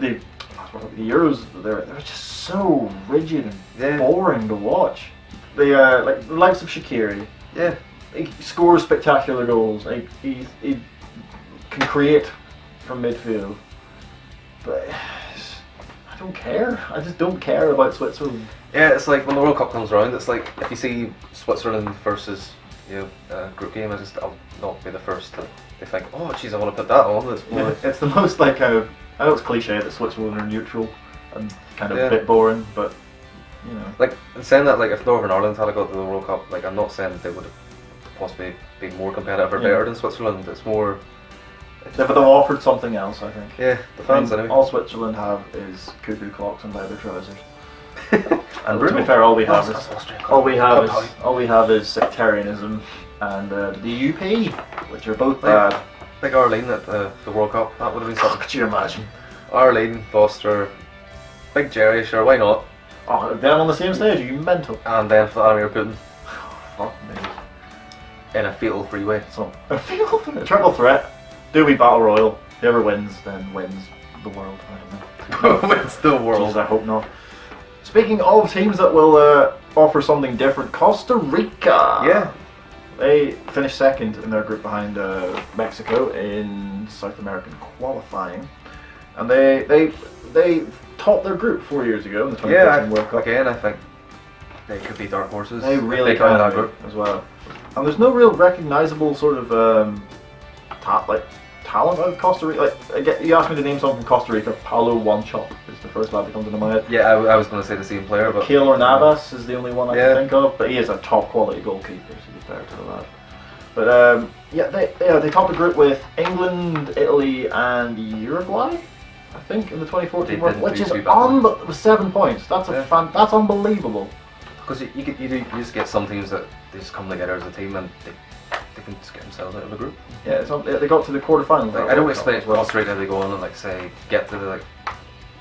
the Euros, they're just so rigid and Yeah. boring to watch. The likes of Shaqiri, yeah. he scores spectacular goals. He can create from midfield, but I don't care. I just don't care about Switzerland. Yeah, it's like when the World Cup comes around, it's like if you see Switzerland versus group game, I'll not be the first to think, oh jeez, I want to put that on. It's more It's the most like kind of, I know it's cliche that Switzerland are neutral and kind of Yeah. a bit boring, but you know. like in saying that, like if Northern Ireland had got to the World Cup, like I'm not saying they would have possibly been more competitive or Yeah. better than Switzerland. It's more But they've offered something else, I think. yeah, the fans anyway. All Switzerland have is cuckoo clocks and leather trousers. And to be Bruno. fair, all we have That's is Austrian all we have is sectarianism and the UP, which are both bad. Like Arlene at the World Cup, that would have been something. Could you imagine? Arlene, Foster, Big Jerry, sure, why not? Oh, them on the same stage? Are you mental? And then Vladimir Putin Fuck me. in a fatal freeway. So a triple threat. Do we battle royal? Whoever wins, then wins the world. I don't know. It's the world. Jeez, I hope not. Speaking of teams that will offer something different, Costa Rica. Yeah. They finished second in their group behind Mexico in South American qualifying, and they topped their group 4 years ago in the 2014 World Cup. Again, I think they could be dark horses. They if really come in can that group. as well. And there's no real recognizable sort of talent out of Costa Rica. Like, again, you asked me to name someone from Costa Rica. Paulo Wanchop is the first lad that comes into my head. Yeah, I was going to say the same player, but Keylor Navas is the only one I Yeah. can think of, but he is a top quality goalkeeper, so he's fair to the lad. But they topped the group with England, Italy, and Uruguay, I think, in the 2014 They World didn't which do is too bad. with 7 points. That's that's unbelievable. because you just get some teams that they just come together as a team and they can just get themselves out of the group. Yeah, they got to the quarterfinals. Like, I don't expect Costa Rica to go on and like say get to the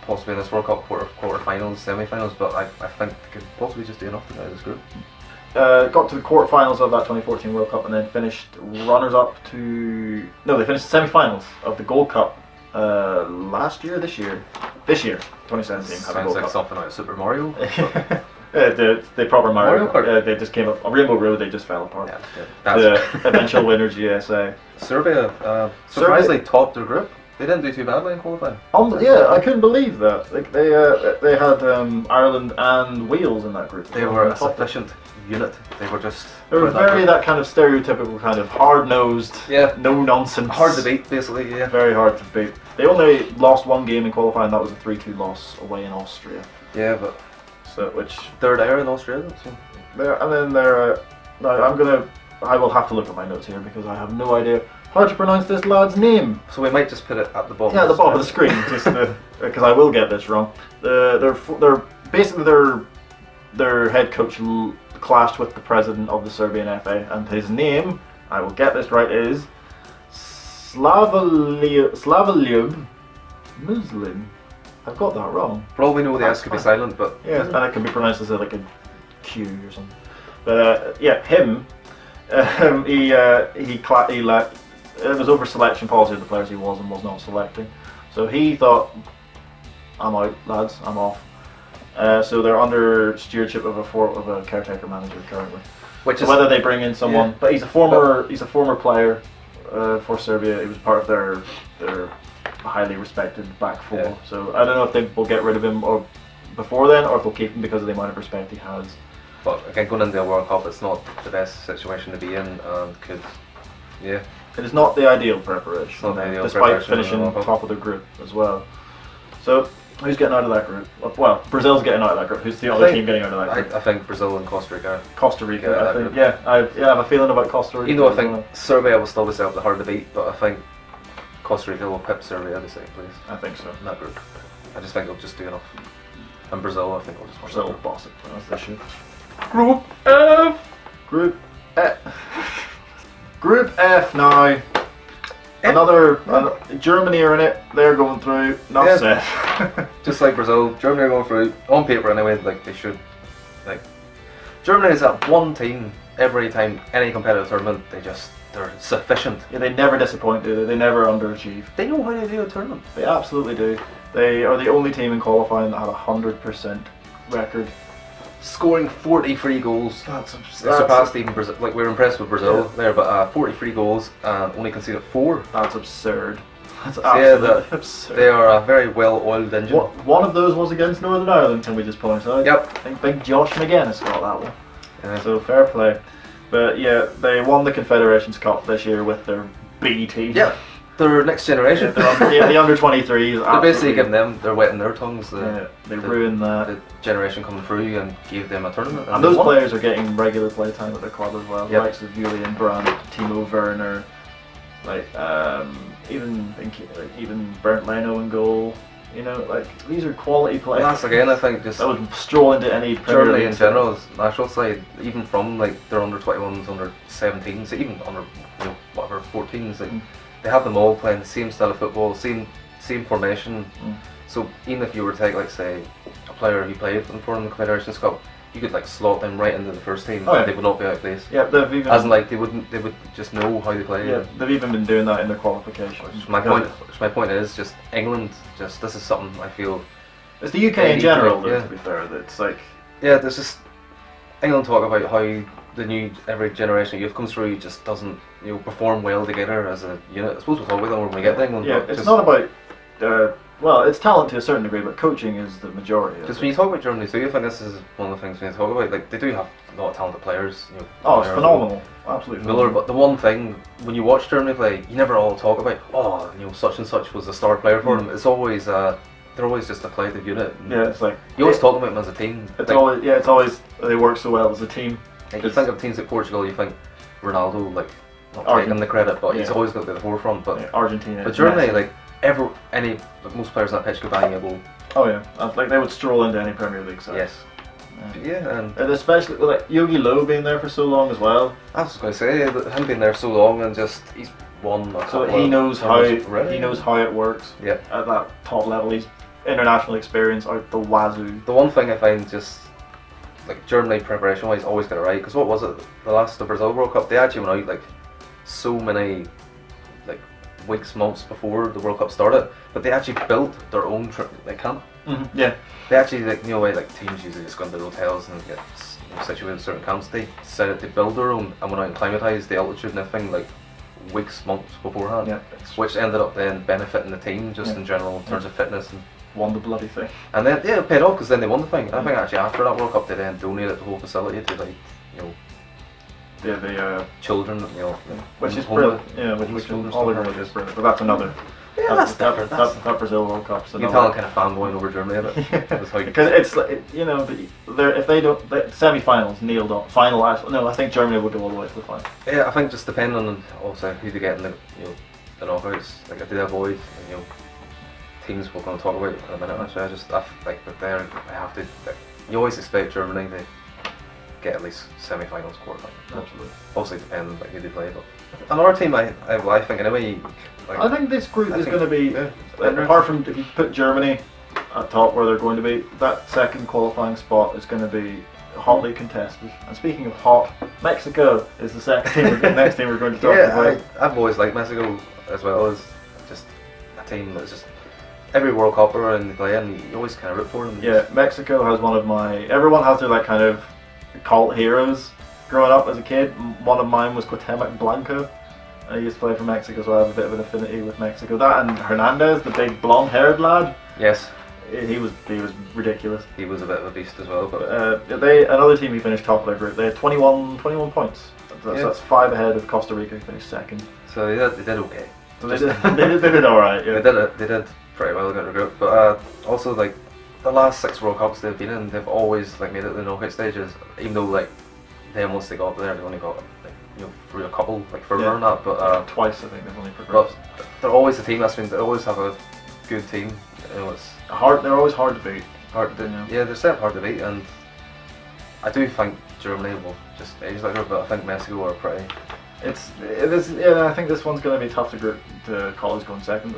possibly in this World Cup quarterfinals, semi-finals, but I think they could possibly just do enough to get out of this group. Got to the quarterfinals of that 2014 World Cup and then finished runners-up to... No, they finished semi-finals of the Gold Cup this year, 2017. had a Sounds Gold like Cup. something out of Super Mario. The proper Mario Mario Kart. they just came up on Rainbow Road. They just fell apart. Yeah, The eventual winners, USA. Serbia surprisingly topped their group. They didn't do too badly in qualifying. I couldn't believe that. Like they had Ireland and Wales in that group. They were a sufficient unit. They were just. They were very that kind of stereotypical kind of hard-nosed, Yeah. no nonsense. Hard to beat, basically. Yeah. Very hard to beat. They only lost one game in qualifying. That was a 3-2 loss away in Austria. Yeah, but So which they're there in Australia. So. and then Now I will have to look at my notes here because I have no idea how to pronounce this lad's name. So we might just put it at the bottom. Yeah, at the bottom of the screen, just because I will get this wrong. They're basically their head coach clashed with the president of the Serbian FA, and his name, I will get this right, is Slavoljub Muslim. I've got that wrong. For all we know, the That's S could be fine. silent, but Yeah, and it can be pronounced as like a Q or something. But yeah, him. It was over selection policy of the players he was and was not selecting. So he thought, I'm out, lads, I'm off. So they're under stewardship of a caretaker manager currently. which So is whether they bring in someone, Yeah. but he's a former player for Serbia. He was part of their highly respected back four. Yeah. So I don't know if they will get rid of him or before then, or if they'll keep him because of the amount of respect he has. But again, going into the World Cup, it's not the best situation to be in, and yeah. It is not the ideal preparation, It's not the ideal despite preparation for the finishing World Cup. top of the group as well. So who's getting out of that group? Well, Brazil's getting out of that group. Who's the other think- team getting out of that group? I think Brazil and Costa Rica. Costa Rica. Yeah, I that think. group. Yeah, I have a feeling about Costa Rica. Even though I as think well. Serbia will still be set up the hard to beat, but I think Costa Rica will pip Serbia to second place I think so. in that group. I just think they'll just do enough. And Brazil, I think will just win. Brazil will boss it, as they should. Group F. Group F. Group F now. Germany are in it. They're going through. Enough Yeah. said. Just like Brazil, Germany are going through on paper anyway. Like they should. Like Germany is that one team every time any competitive tournament. They're sufficient. Yeah, they never disappoint, do they? They never underachieve. They know how to do a tournament. They absolutely do. They are the only team in qualifying that had a 100% record. Scoring 43 goals. That's They surpassed even Brazil. Like we were impressed with Brazil there, but 43 goals and only conceded 4. That's absurd. That's Yeah, absolutely absurd. They are a very well-oiled engine. One of those was against Northern Ireland, can we just point out? Yep. I think big Josh McGuinness got that one. Yeah. So fair play. But yeah, they won the Confederations Cup this year with their B team. Yeah, their next generation. The under 23s. They're basically giving them, they're wetting their tongues. They ruined that. The generation coming through and gave them a tournament. And they those won. players are getting regular play time at their club as well. The Yep. likes of Julian Brandt, Timo Werner, even Bernd Leno in goal. You know, like these are quality players. That's again, I think, just that would stroll into any Premier Germany League in side. general, national side, even from like their under 21s, under 17s, even under 14s, like they have them all playing the same style of football, same formation. So even if you were to take, like, say, a player who played for the Confederations Cup, you could like slot them right into the first team. Oh, yeah. And they would not be out of place. Yeah, they've even. As in, like, they would just know how to play. Yeah, they've even been doing that in their qualifications. My point is just England. Just this is something I feel. It's the UK They in need general, to- though, yeah. to be fair. That it's like Yeah, there's just England talk about how every generation of youth comes through just doesn't perform well together as a unit. I suppose we'll talk about that when we get to England. yeah, but it's just, not about. Well, it's talent to a certain degree, but coaching is the majority. Of Just it. when you talk about Germany too, I think this is one of the things we need to talk about. Like they do have a lot of talented players. Oh, it's Neuer, phenomenal, absolutely. Miller, phenomenal. but the one thing when you watch Germany play, you never all talk about such and such was the star player for them. It's always they're always just a collective unit. Yeah, it's like You always talk about them as a team. It's Like, always they work so well as a team. like, you think of teams like Portugal, you think Ronaldo, like not Argent- taking the credit, but he's yeah. always got to be at the forefront. But Yeah, Argentina. but Germany, Messi. like most players on that pitch could bang a goal. Oh yeah, like they would stroll into any Premier League side. Yes. Yeah, and And especially with like Yogi Low being there for so long as well, I was going to say that him being there so long and just he's won. A so couple he of knows tournaments already. he knows how it works Yeah. at that top level. He's international experience out the wazoo. The one thing I find just like Germany preparation wise always get it right, because what was it, the Brazil World Cup, they actually went out like so many like weeks, months before the World Cup started, but they actually built their own camp. Yeah, They actually like teams usually just go into hotels and get situated in certain camps. They decided to build their own and went out and climatised the altitude and everything like weeks, months beforehand, yeah, which ended up then benefiting the team just Yeah. in general in terms of fitness won the bloody thing. and then it paid off because then they won the thing. And I think actually after that World Cup they then donated the whole facility to Yeah, the children, which is homeless- brilliant. Yeah, which homeless is children, all stuff really like is this. brilliant. But that's Yeah, that's different. That Brazil World Cup's You can tell I'm kind of fanboying over Germany a bit. Because it's like, you know, if they don't, semi-finals nailed on. Final, no, I think Germany will go all the way to the final. Yeah, I think just depending on also who they get in the the knockouts. Like if they avoid teams we're going to talk about in a minute. Actually, I like that they have to. Like, you always expect Germany to get at least semi-finals, quarter-finals. Absolutely. Obviously, depending like who they play, but another team I think anyway. Like, I think this group is going to be, apart from if you put Germany at top where they're going to be, that second qualifying spot is going to be hotly contested. And speaking of hot, Mexico is the second team, the next team we're going to talk about. I've always liked Mexico as well as just a team that's just every World Cup around they play and you always kind of root for them. Yeah, Mexico has one of my, everyone has their like kind of cult heroes growing up as a kid. One of mine was Cuauhtemoc Blanco. I used to play for Mexico, so I have a bit of an affinity with Mexico. That and Hernandez, the big blonde-haired lad. Yes. He was ridiculous. He was a bit of a beast as well. But another team who finished top of their group. They had 21 points. That's 5 ahead of Costa Rica, who finished second. So they did okay. So they did all right. Yeah. They did pretty well against the group. But also like the last 6 World Cups they've been in, they've always like made it to the knockout stages. Even though like then once they got there, they only got through a couple like further than that. But twice I think they've only progressed. But they're always a team. That means they always have a good team. It's hard. They're always hard to beat. Yeah, they're set hard to beat, and I do think Germany will just edge that group, but I think Mexico are pretty. Yeah, I think this one's going to be tough to call who's going second.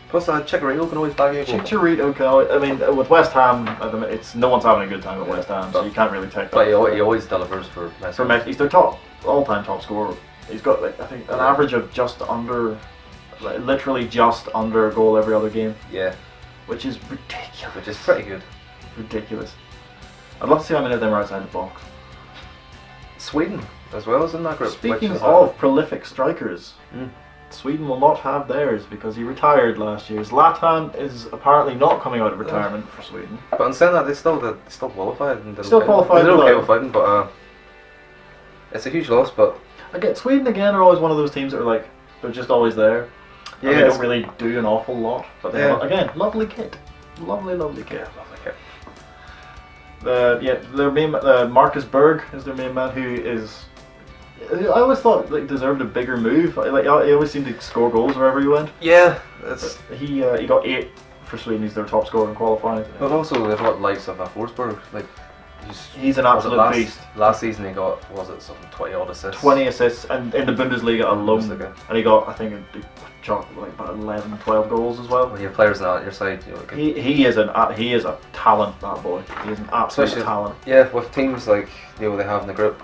Plus, Chicharito can always bag you. Chicharito can always, I mean, with West Ham, it's no one's having a good time at West Ham, so you can't really take that. But he always delivers for Mexico. He's their all-time top scorer. He's got like I think an average of just under, like, literally just under a goal every other game. Yeah. Which is ridiculous. Which is pretty good. Ridiculous. I'd love to see how many of them are outside the box. Sweden as well as in that group. Speaking of prolific strikers, Sweden will not have theirs because he retired last year. Zlatan is apparently not coming out of retirement for Sweden. But in saying that, they still qualified. And qualified. They did okay with Sweden, but it's a huge loss. But Sweden again are always one of those teams that are like they're just always there. Yeah, they don't really do an awful lot, but they have, again, lovely kit, lovely kit. Their main Marcus Berg is their main man, who is. I always thought like deserved a bigger move. Like he always seemed to score goals wherever he went. Yeah, he got 8 for Sweden. He's their top scorer in qualifying. But also they've got likes of Forsberg. Like he's an absolute beast. Last season he got 20 odd assists. 20 assists, and in the Bundesliga alone, and he got I think like about 11, 12 goals as well. When you have players on your side, he is a talent. That boy, he is an absolute talent. Yeah, with teams like they have in the group,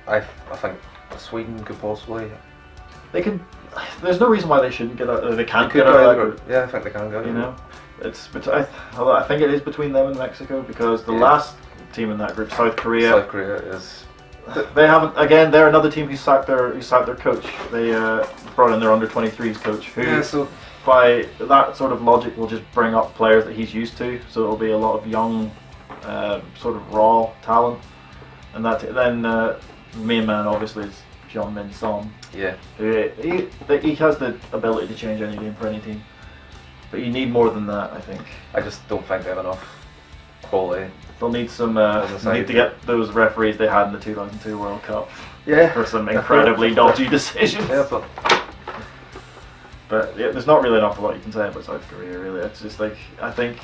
I think Sweden could possibly. They can. There's no reason why they shouldn't get out. They can't get out of that group. Yeah, I think they can go. You know, I think it is between them and Mexico because the last team in that group, South Korea. South Korea is. They haven't. Again, they're another team who sacked their coach. They brought in their under-23s coach, who, by that sort of logic, will just bring up players that he's used to. So it'll be a lot of young, sort of raw talent, and then main man obviously is Heung-min Son. Yeah. He has the ability to change any game for any team, but you need more than that, I think. I just don't think they have enough quality. They'll need some. Need to get those referees they had in the 2002 World Cup. Yeah. For some incredibly dodgy decisions. Yeah, but there's not really an awful lot you can say about South Korea. Really, it's just like I think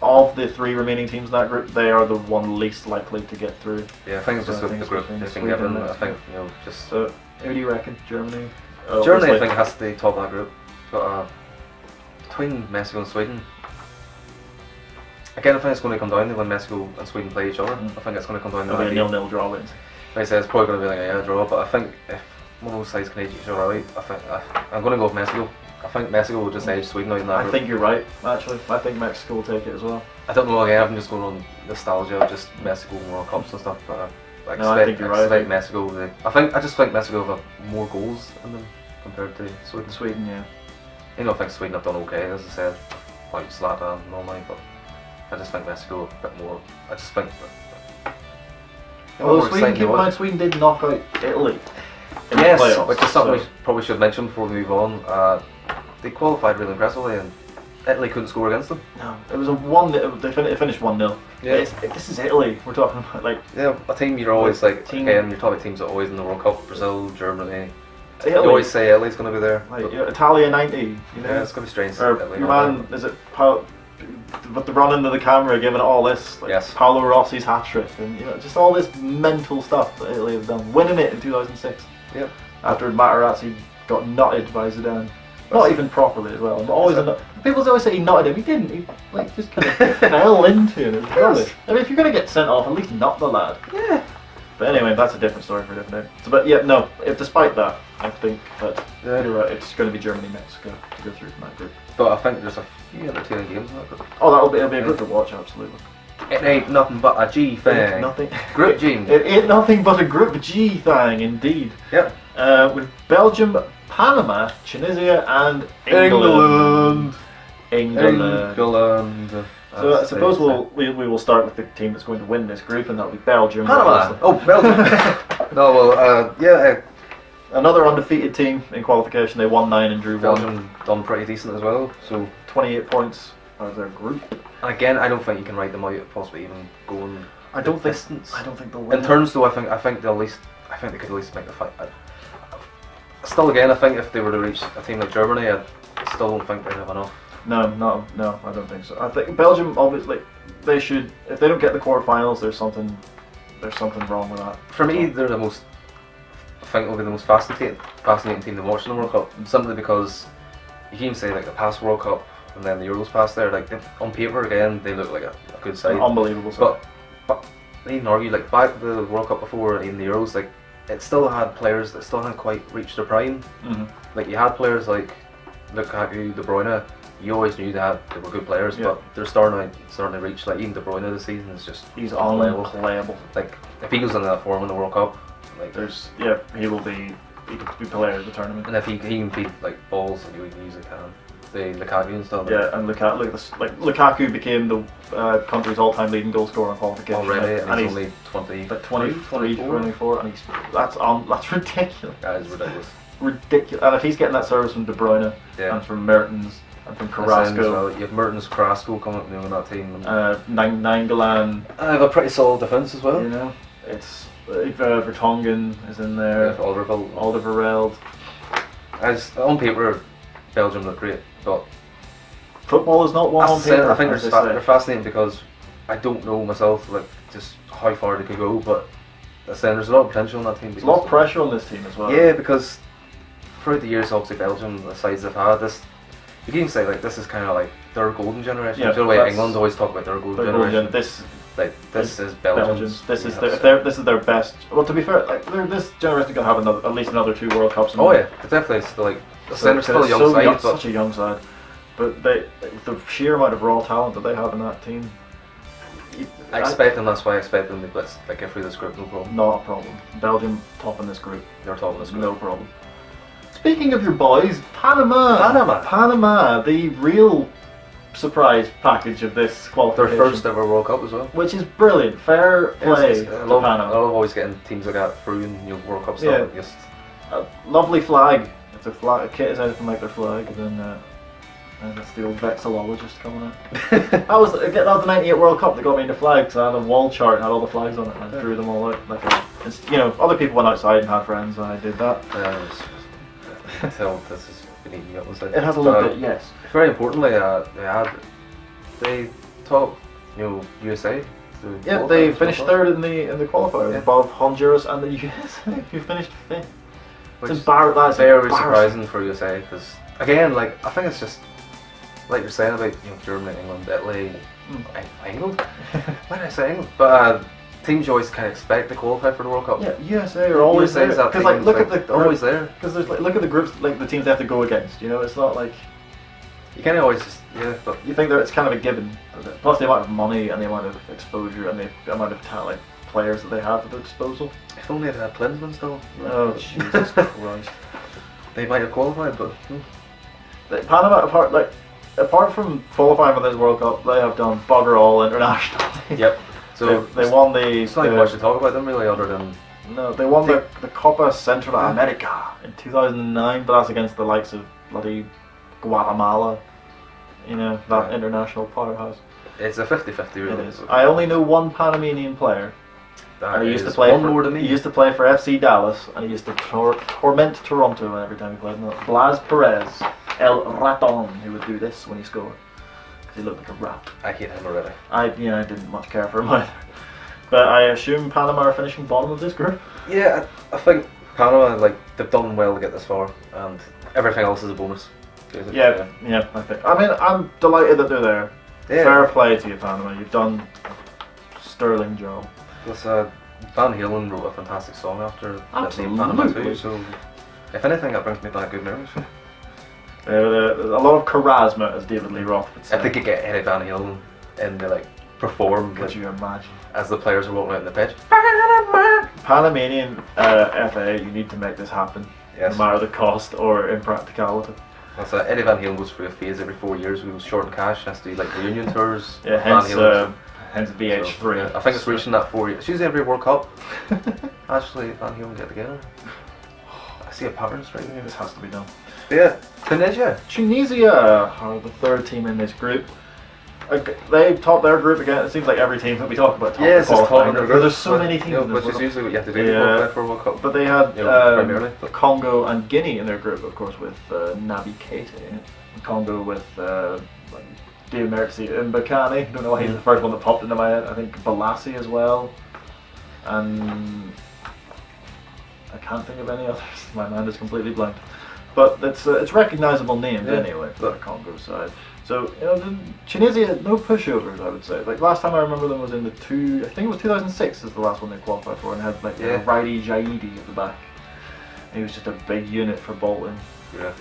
of the 3 remaining teams in that group, they are the one least likely to get through. Yeah, I think it's just the group they've been given. I think just. So, who do you reckon? Germany. Germany, I think, has to top that group. But between Mexico and Sweden. Again, I think it's going to come down to when Mexico and Sweden play each other. I think it's going to come down to a 0-0 draw. Like I said, it's probably going to be like a draw, but I think if one of those sides can edge each other out, I think I'm going to go with Mexico. I think Mexico will just edge Sweden out in that group. I think you're right, actually. I think Mexico will take it as well. I don't know, again, I'm just going on nostalgia of just Mexico World Cups and stuff, but I think you're right. I Mexico, I just think Mexico have more goals in them compared to Sweden. Sweden, yeah. I think Sweden have done okay, as I said, like Zlatan and all that, but I just think Mexico a bit more. I just think. Well, Sweden, keep in mind, Sweden did knock out Italy. Yes, which is something we probably should mention before we move on. they qualified really impressively, and Italy couldn't score against them. No, it was a 1-0. It finished 1-0. Yeah. This is Italy. We're talking about like Yeah, a team you're always like Team- again. You're talking about teams that are always in the World Cup. Brazil, Germany. Italy. You always say Italy's going to be there. Like but, Italia 90. You know, yeah, it's going to be strange. or Italy your are man is it with the run into the camera, giving it all this. Like Yes. Paolo Rossi's hat trick, and just all this mental stuff that Italy have done, winning it in 2006. there. Yep. After Materazzi got nutted by Zidane. Not even properly as well. Always people always say he nutted him. He didn't. He just kind of fell into it. It was rubbish. I mean, if you're going to get sent off, at least nut the lad. Yeah. But anyway, that's a different story for a different day. So, but yeah, no. Despite that, I think that you're right. It's going to be Germany, Mexico to go through from that group. But I think there's a few entertaining games in that group. Oh, it'll be a group to watch, absolutely. It ain't nothing but a G thing. Nothing. Group G. It ain't nothing but a Group G thing, indeed. Yep. With Belgium, Panama, Tunisia, and England. England. So I suppose we will start with the team that's going to win this group, and that'll be Belgium. Panama. Oh, Belgium. No, well, yeah. Another undefeated team in qualification. They won 9 and drew 1. Belgium done pretty decent as well. So 28 points out of their group. and again, I don't think you can write them out possibly even going. I don't think they'll win. In turns though, I think they'll at least. I think they could at least make the fight. Still, again, I think if they were to reach a team like Germany, I still don't think they have enough. No, I don't think so. I think Belgium, obviously, they should. If they don't get the quarterfinals, there's something wrong with that. For me, they're the most. I think will be the most fascinating team to watch in the World Cup. Simply because you can even say like the past World Cup and then the Euros past there. Like on paper, again, they look like a good side. Unbelievable. But they even argue like back the World Cup before in the Euros, like it still had players that still hadn't quite reached their prime. Mm-hmm. Like you had players like Lukaku, De Bruyne. You always knew they were good players, but they're starting to reach like even De Bruyne this season is just He's unplayable. Like if he goes into that form in the World Cup, like he could be player of the tournament. and if he can feed like balls and he can use it, Lukaku and stuff. Yeah, and Lukaku became the country's all-time leading goal scorer in qualification already, and he's only only 23, 24, and that's ridiculous. That is ridiculous. Ridiculous. And if he's getting that service from De Bruyne and from Mertens and from Carrasco, well, you have Mertens, Carrasco coming up new in that team. Nangolan. I have a pretty solid defence as well. You know, it's Vertonghen is in there. Alderweireld. As on paper, Belgium look great, but football is not one on paper. I think they're fascinating because I don't know myself like just how far they could go, but there's a lot of potential in that team. There's a lot of pressure on this team as well. Yeah, because throughout the years, obviously Belgium, the sides they've had, this you can say like this is kind of like their golden generation. Yeah, the way England always talk about their golden generation. This is Belgium's. This is their best. Well, to be fair, like this generation gonna have at least another 2 World Cups. Oh yeah, it's definitely still like they're still a young side, but such a young side. But the sheer amount of raw talent that they have in that team. That's why I expect them to get through this group, no problem. Not a problem. Belgium top in this group. They're top in this group. No problem. Speaking of your boys, Panama, the real surprise package of this qualification. Their first ever World Cup as well. Which is brilliant. Fair play to Panama. I love always getting teams like that through in World Cup stuff. Yeah. A lovely flag. It's a flag. A kit is anything like their flag, and then that's the old vexillologist coming out. that was the '98 World Cup that got me into flags. I had a wall chart and had all the flags on it, and I drew them all out. Other people went outside and had friends, and I did that. Until this is beneath me up. It has a little bit, yes. Very importantly, they topped USA. They finished third in the qualifiers, above Honduras and the USA, who finished 5th. It's very surprising for USA because again, I think it's just like you're saying about Germany, England, Italy, England. Why did I say England? But teams you always kind of expect to qualify for the World Cup. Yeah, USA are always there. Because they're always there. Because look at the groups, like the teams they have to go against. It's not like you kind of always just But you think that it's kind of a given. Plus the amount of money and the amount of exposure and the amount of talent, players that they have at their disposal. If only they had Klinsmann still. Oh Jesus Christ! They might have qualified, but Panama, apart from qualifying for this World Cup, they have done bugger all internationally. Yep. So they won the. It's not much to talk about them really, other than. No, they won the Copa Central America in 2009, but that's against the likes of bloody Guatemala. You know, that international powerhouse. It's a 50-50 really. It is. I only know one Panamanian player. That And he used to is play one for, more than me. He used to play for FC Dallas, and he used to torment Toronto every time he played. Blas Perez, El Raton, who would do this when he scored, because he looked like a rat. I hate him already. I didn't much care for him either. But I assume Panama are finishing bottom of this group. Yeah, I think Panama, like, they've done well to get this far, and everything else is a bonus. Basically. Yeah, I think. I mean, I'm delighted that they're there. Yeah. Fair play to you, Panama. You've done a sterling job. Plus, Van Halen wrote a fantastic song after that name Panama Absolutely. too, so if anything that brings me back good memories. There's a lot of charisma, as David Lee Roth would say. If they could get Eddie Van Halen in to like perform Could like, you imagine? as the players are walking out on the pitch. Panamanian FA, you need to make this happen, Yes. no matter the cost or impracticality. That's Eddie Van Halen goes through a phase every 4 years. We was short on cash, has to do like reunion tours. Yeah, Van hence Halen, hence VH3. yeah, I think it's reaching that 4 years. It's usually every World Cup. Actually, Van Halen get together. I see a pattern straight here. This has to be done. Yeah, Tunisia. Tunisia are the third team in this group. They top their group again. It seems like every team that we talk about top Yeah, it's just qualifying. top. There's so many teams. You know, in this which is World Cup. usually what you have to do Yeah. to qualify for a World Cup. But they had You know, primarily. Congo and Guinea in their group, of course, with Naby Keita in it. Congo with Dave Mertzi and Mbakani. I don't know why he's the first one that popped into my head. I think Balassi as well. And I can't think of any others. My mind is completely blank. But it's recognisable names anyway for the Congo side. So, you know, Tunisia, no pushovers, I would say. Like, last time I remember them was in I think it was 2006 is the last one they qualified for, and had like Raidi Jaidi at the back. He was just a big unit for Bolton. Yeah.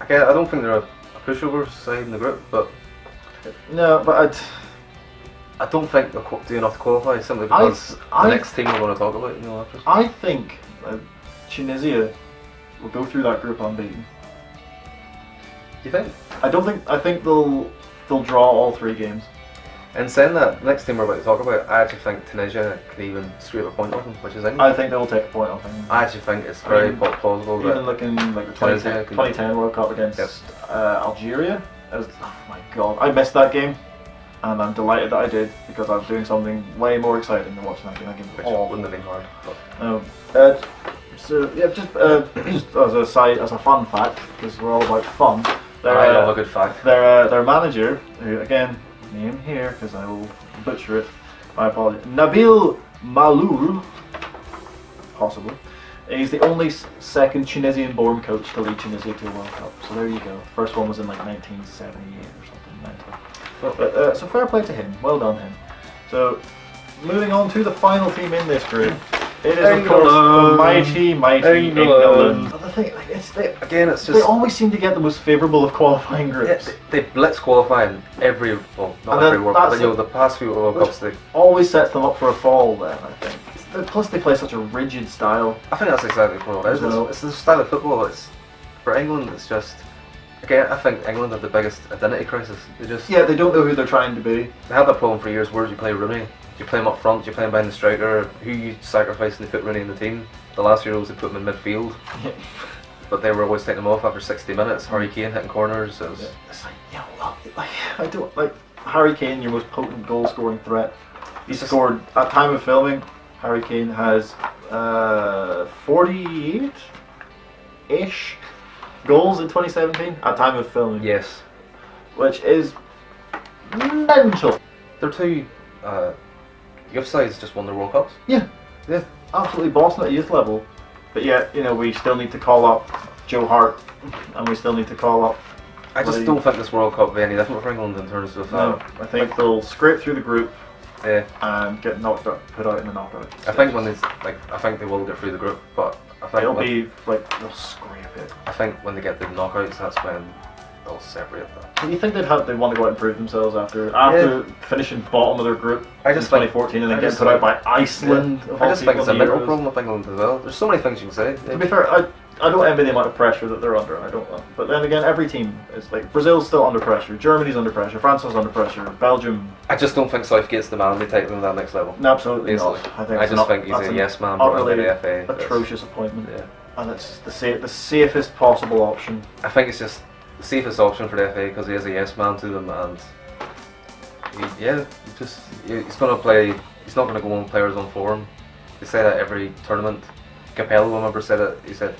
Again, I don't think they're a pushover side in the group, but No, but I don't think they're doing enough to qualify simply because the next team we're going to talk about, you know, after. I think Tunisia will go through that group unbeaten. Do you think? I think they'll draw all 3 games. And saying that, the next team we're about to talk about, I actually think Tunisia could even scrape a point off them, which is England. I think they will take a point off England. I actually think it's very plausible Even that looking like the Tunisia 2010 World Cup against Algeria. Oh my god, I missed that game, and I'm delighted that I did because I was doing something way more exciting than watching that game. That game which was awful. wouldn't have been hard. But So yeah, just as a fun fact, because we're all about fun. I love a good fact. Their manager, who again name here because I will butcher it. My apologies. Nabil Maloul, possibly. He's the only second Tunisian-born coach to lead Tunisia to a World Cup. So there you go. First one was in like 1978 or something. But so fair play to him. Well done him. So moving on to the final team in this group. It is of course the mighty England. But the thing, like, it's they always seem to get the most favourable of qualifying groups. Yeah, they blitz qualify in every, well, not every World Cup, but you know, the past few World Cups they always sets them up for a fall then, I think. Plus they play such a rigid style. I think that's exactly what it is. Well, It's the style of football. It's for England. It's just again. I think England have the biggest identity crisis. They don't know who they're trying to be. They had that problem for years. Where do you play Rooney? Do you play him up front? Do you play him behind the striker? Who you sacrificing to put Rooney in the team? The last Euros they put him in midfield, but they were always taking him off after 60 minutes. Harry Kane hitting corners. It was, It's I don't like Harry Kane, your most potent goal scoring threat. He scored at time of filming. Harry Kane has 48-ish goals in 2017 at time of filming. yes, Which is mental. they're two youth sides just won their World Cups. Yeah, absolutely bossing at youth level. But yet, you know, we still need to call up Joe Hart, and we still need to call up. I just don't think this World Cup will be any different for England in terms of. No, I think they'll scrape through the group. Yeah. And get knocked out, put out in the knockout. I think I think they will get through the group, but I think they'll scrape it. I think when they get to the knockouts, that's when they'll separate that. Do you think they'd want to go out and prove themselves after finishing bottom of their group I just in think- 2014 and then I getting just put out by think- Iceland? of I all just think people it's a in the mental Euros? problem with England as well. There's so many things you can say. To be fair, I don't envy the amount of pressure that they're under. I don't. But then again, every team is like Brazil's still under pressure, Germany's under pressure, France is under pressure, Belgium. I just don't think Southgate's the man to take them to that next level. No, absolutely Basically. not. I think I it's just think he's that's a an yes man brought in by utterly the FA. atrocious appointment. Yeah. and it's the safest possible option. I think it's just the safest option for the FA because he is a yes man to them, and he's going to play. He's not going to go on players on form. They say that every tournament. Capello, I remember, said it. He said,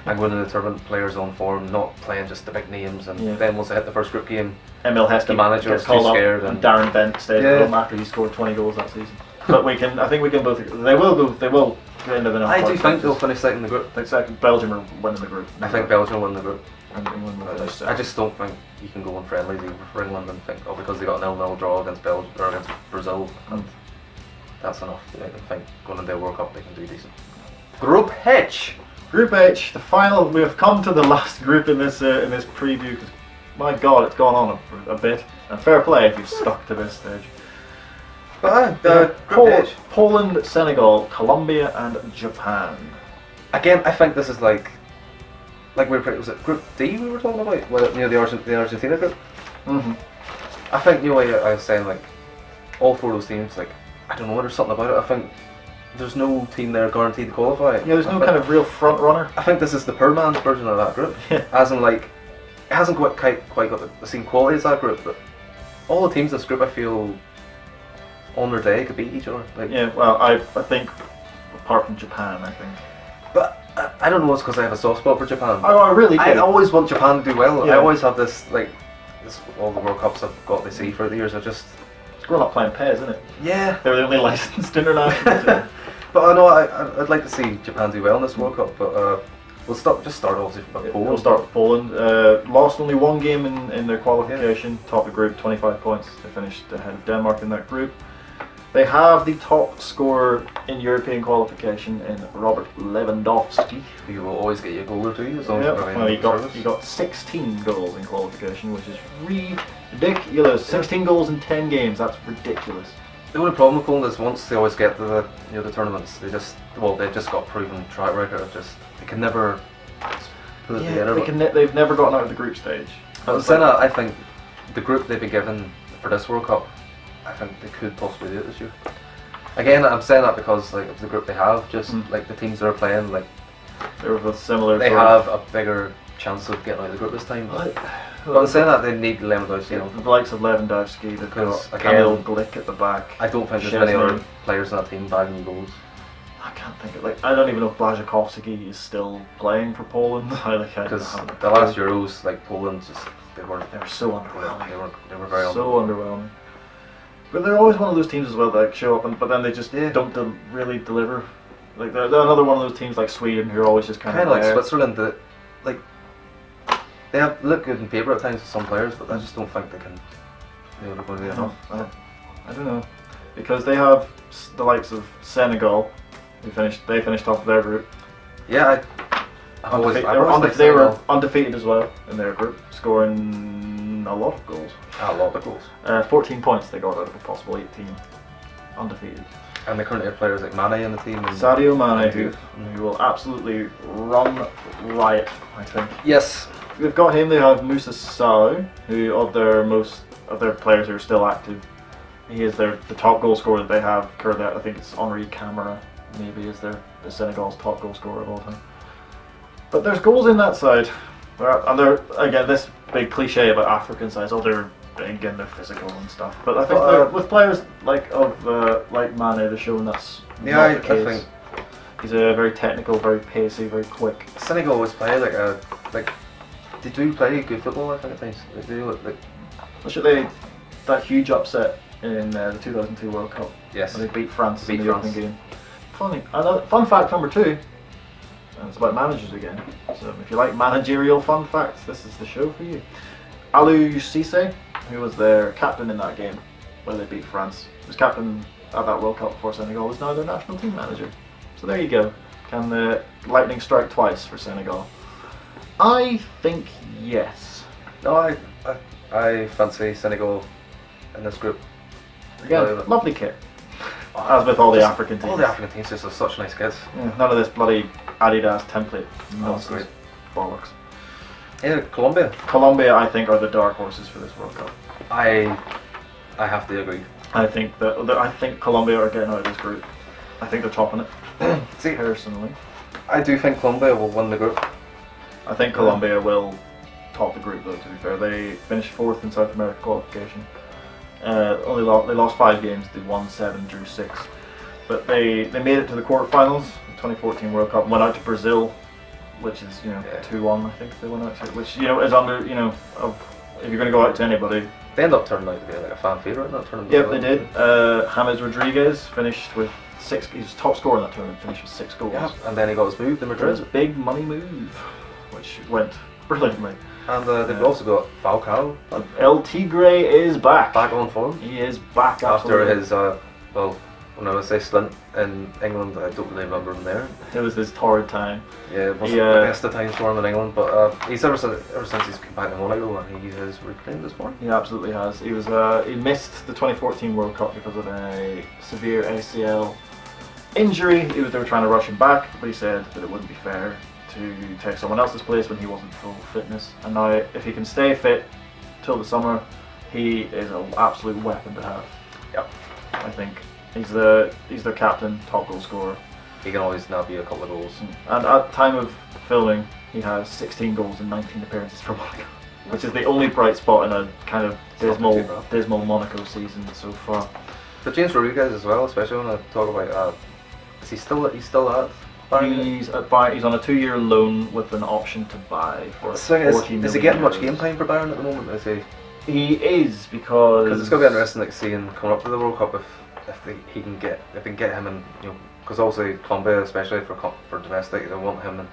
"I'm going to the tournament players on form, not playing just the big names." And then once they hit the first group game, Emil Heskey, the manager gets was called too up, scared, and Darren Bent stayed at home after he scored 20 goals that season. But I think we can both. They will go. They will get into the knockout. I do think they'll finish second in the group. I think second. Belgium are winning the group. I think Belgium will win the group. And England will finish I second. just don't think you can go on friendlies either for England and think, because they got a 0-0 draw against Belgium or against Brazil, and that's enough. I think going into the World Cup they can do decent. Group H. Group H, the final. We have come to the last group in this preview. Cause my God, it's gone on a bit. And fair play if you've stuck to this stage. Group H. Poland, Senegal, Colombia, and Japan. Again, I think this is like was it Group D we were talking about? Well, the Argentina group. Mm-hmm. I think I was saying like all four of those teams. Like I don't know, there's something about it. I think there's no team there guaranteed to qualify. Yeah, there's no kind of real front runner. I think this is the poor man's version of that group. As in, like, it hasn't quite got the same quality as that group, but all the teams in this group, I feel, on their day, could beat each other. Like, yeah, well, I think, apart from Japan, I think. But I don't know, it's because I have a soft spot for Japan. Oh, I really do. I always want Japan to do well. Yeah. I always have this, all the World Cups I've got to see for the years, It's grown up playing PES, isn't it? Yeah. They're the only licensed international. But I know I'd like to see Japan do well in this World Cup, but we'll start obviously from Poland. We'll start with Poland. Lost only one game in their qualification, top of the group, 25 points. They finished ahead of Denmark in that group. They have the top scorer in European qualification in Robert Lewandowski. He will always get you a goal or two as long as Well, he got 16 goals in qualification, which is ridiculous. 16 goals in 10 games. That's ridiculous. The only problem with Poland is once they always get to the tournaments, they've just got proven track record of they can never put it together. They've never gotten out of the group stage. But saying that, I think the group they've been given for this World Cup, I think they could possibly do it this year. Again, I'm saying that because of the group they have, the teams that are playing, they're both similar. They have a bigger chance of getting out of the group this time. But I'm saying that they need Lewandowski. The likes of Lewandowski, they've got Kamil Glik at the back. I don't think there's many other players in that team bagging goals. I can't think of I don't even know if Błaszczykowski is still playing for Poland. Because the last Euros, Poland they were so underwhelming. They were very underwhelming. But they're always one of those teams as well that show up, but then they just don't really deliver. They're another one of those teams like Sweden who are always just kind of like Switzerland that they look good on paper at times with some players, but I just don't think they can. They're going to be enough. I don't know, because they have the likes of Senegal, who finished top of their group. Yeah, they were undefeated as well in their group, scoring a lot of goals. 14 points they got out of a possible 18. Undefeated. And they currently have players like Mane in the team. Sadio Mane, who will absolutely run riot, I think. Yes. They've got him. They have Moussa Sow, who of their players who are still active, he is the top goal scorer that they have currently. I think it's Henri Camara, maybe is the Senegal's top goal scorer of all time. But there's goals in that side, and they're again this big cliche about African sides. They're big and they're physical and stuff. But I think with players like Mane, they're showing that's not the case. I think he's a very technical, very pacey, very quick. Senegal always play they do play good football. I think at times they do that huge upset in the 2002 World Cup. Yes, when they beat France in the opening game. Fun fact number 2, and it's about managers again. So if you like managerial fun facts, this is the show for you. Aliou Cissé, who was their captain in that game where they beat France, was captain at that World Cup for Senegal, is now their national team manager. So there you go. Can the lightning strike twice for Senegal? I think yes. No, I fancy Senegal in this group. Again, lovely kit. As with all the African teams. All the African teams just have such nice kits. Yeah, none of this bloody Adidas template nonsense. Bollocks. Yeah, Colombia. Colombia, I think, are the dark horses for this World Cup. I have to agree. I think Colombia are getting out of this group. I think they're topping it. See, personally. I do think Colombia will win the group. I think Colombia will top the group though, to be fair. They finished 4th in South America qualification. They lost 5 games, they won 7, drew 6. But they made it to the quarterfinals, the 2014 World Cup, went out to Brazil, which is, 2-1 I think they went out to, which, is under, if you're going to go out to anybody. They end up turning out to be like a fan favourite in that tournament. Yep, they did. James Rodriguez finished with 6, he was top scorer in that tournament, finished with 6 goals. Yeah, and then he got his move to It was Madrid. a big money move, which went brilliantly. And they've also got Falcao El Tigre is back. back on form. He is back After absolutely. his, when I would say stint in England, I don't really remember him there. It was his torrid time. Yeah, it wasn't the best of times for him in England, but he's ever since he's come back to Monaco, and he has reclaimed his form. He absolutely has. He was he missed the 2014 World Cup because of a severe ACL injury. They were trying to rush him back, but he said that it wouldn't be fair to take someone else's place when he wasn't full fitness. And now, if he can stay fit till the summer, he is an absolute weapon to have. Yep. I think he's their captain, top goal scorer. He can always now be a couple of goals. And at time of filming, he has 16 goals in 19 appearances for Monaco, which is the only bright spot in a kind of dismal Monaco season so far. But James Rodriguez as well, especially when I talk about, he's still at Bayern? He's on a 2-year loan with an option to buy for The thing is 14 he million getting much euros. game time for Bayern at the moment? Is he? He is, because It's going to be interesting like seeing coming up to the World Cup if they can get him in, because obviously Colombia, especially for domestic, they want him in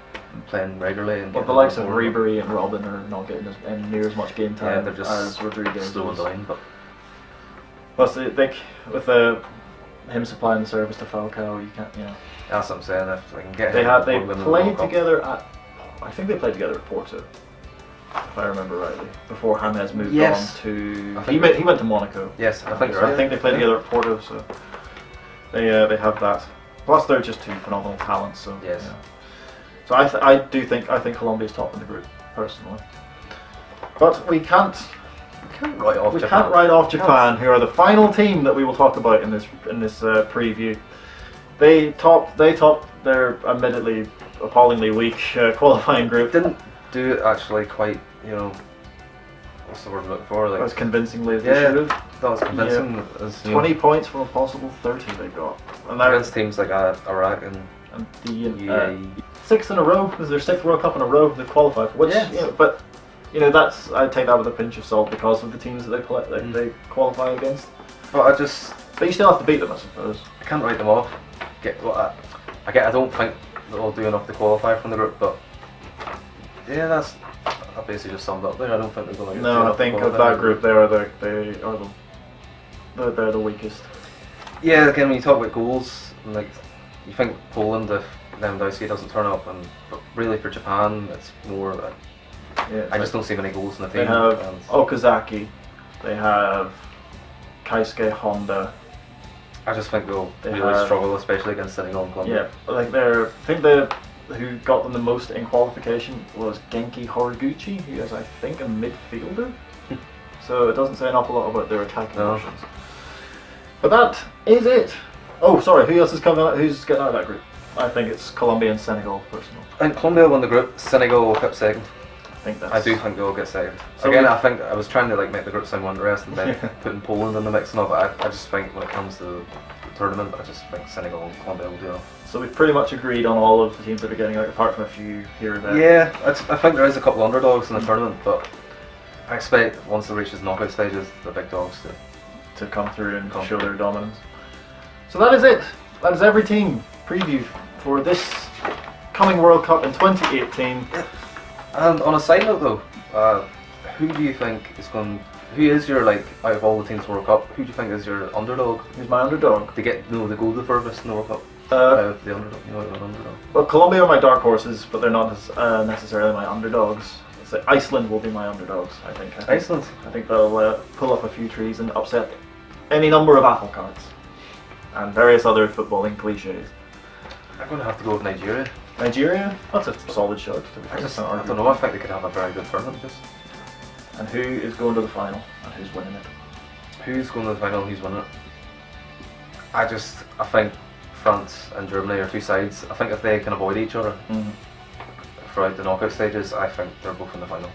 playing regularly. And But the likes of Ribery and Robin are not getting near as much game time they're just as Rodriguez. slowing down. But Plus, I think with him supplying the service to Falcao, you can't, that's what I'm saying. If they can get They him, they win the World played Cup. together at, I think they played together at Porto, if I remember rightly, before James moved Yes. on to. I He think went to Monaco. Yes, I think So you're right. I think they played Yeah. together at Porto, so they have that. Plus, they're just two phenomenal talents. So Yes. yeah. So I think Colombia's top in the group personally, but we can't Right off we Japan. can't write off Japan, who are the final team that we will talk about in this preview. They topped their admittedly appallingly weak qualifying group. Didn't do it actually quite, what's the word I'm looking for? Like, As convincingly as they Yeah. should have. that was convincing. As, 20 points from a possible 30 they got, and they're against teams like Iraq and the UAE. 6th in a row. This is their 6th World Cup in a row they've qualified for. Which, Yes. but that's, I take that with a pinch of salt because of the teams that they play, they qualify against. But I But you still have to beat them, I suppose. can't write them off. I don't think they'll do enough to qualify from the group, but yeah, I basically just summed up there. I don't think they're going to get No, I think of that group, they're the weakest. Yeah, again, when you talk about goals, like you think Poland, if Lewandowski doesn't turn up, but really for Japan, it's more. Yeah, I just don't see many goals in the They team. have and Okazaki, they have Keisuke Honda. I just think they'll They really have- struggle, especially against Senegal and Colombia. Yeah, like who got them the most in qualification was Genki Horiguchi, who is, I think, a midfielder. So it doesn't say an awful lot about their attacking No. options. But that is it. Oh, sorry, who else is coming out? Who's getting out of that group? I think it's Colombia and Senegal, personally. And Colombia won the group. Senegal will keep second. I think that's. I do think they'll get second. So Again, we- I think I was trying to make the group sound more interesting by putting Poland in the mix and all, but I just think when it comes to the tournament, I just think Senegal and Colombia will do enough. So we've pretty much agreed on all of the teams that are getting out, apart from a few here or there. Yeah, I think there is a couple underdogs in the tournament, but I expect once it reaches knockout stages, the big dogs to. To come through and show their dominance. So that is it. That is every team preview for this coming World Cup in 2018. And on a side note though, who do you think is going? Who is your out of all the teams in the World Cup? Who do you think is your underdog Who's my underdog? to get to go the furthest in the World Cup? The underdog, an underdog. Well, Colombia are my dark horses, but they're not necessarily my underdogs. So Iceland will be my underdogs, I think. Iceland. I think they'll pull up a few trees and upset any number of apple carts and various other footballing cliches. I'm going to have to go with Nigeria. Nigeria, that's a solid shot. To be fair. I don't know. I think they could have a very good tournament. Just And who is going to the final and who's winning it? who's going to the final? Who's winning it? I think France and Germany are two sides. I think if they can avoid each other throughout the knockout stages, I think they're both in the final.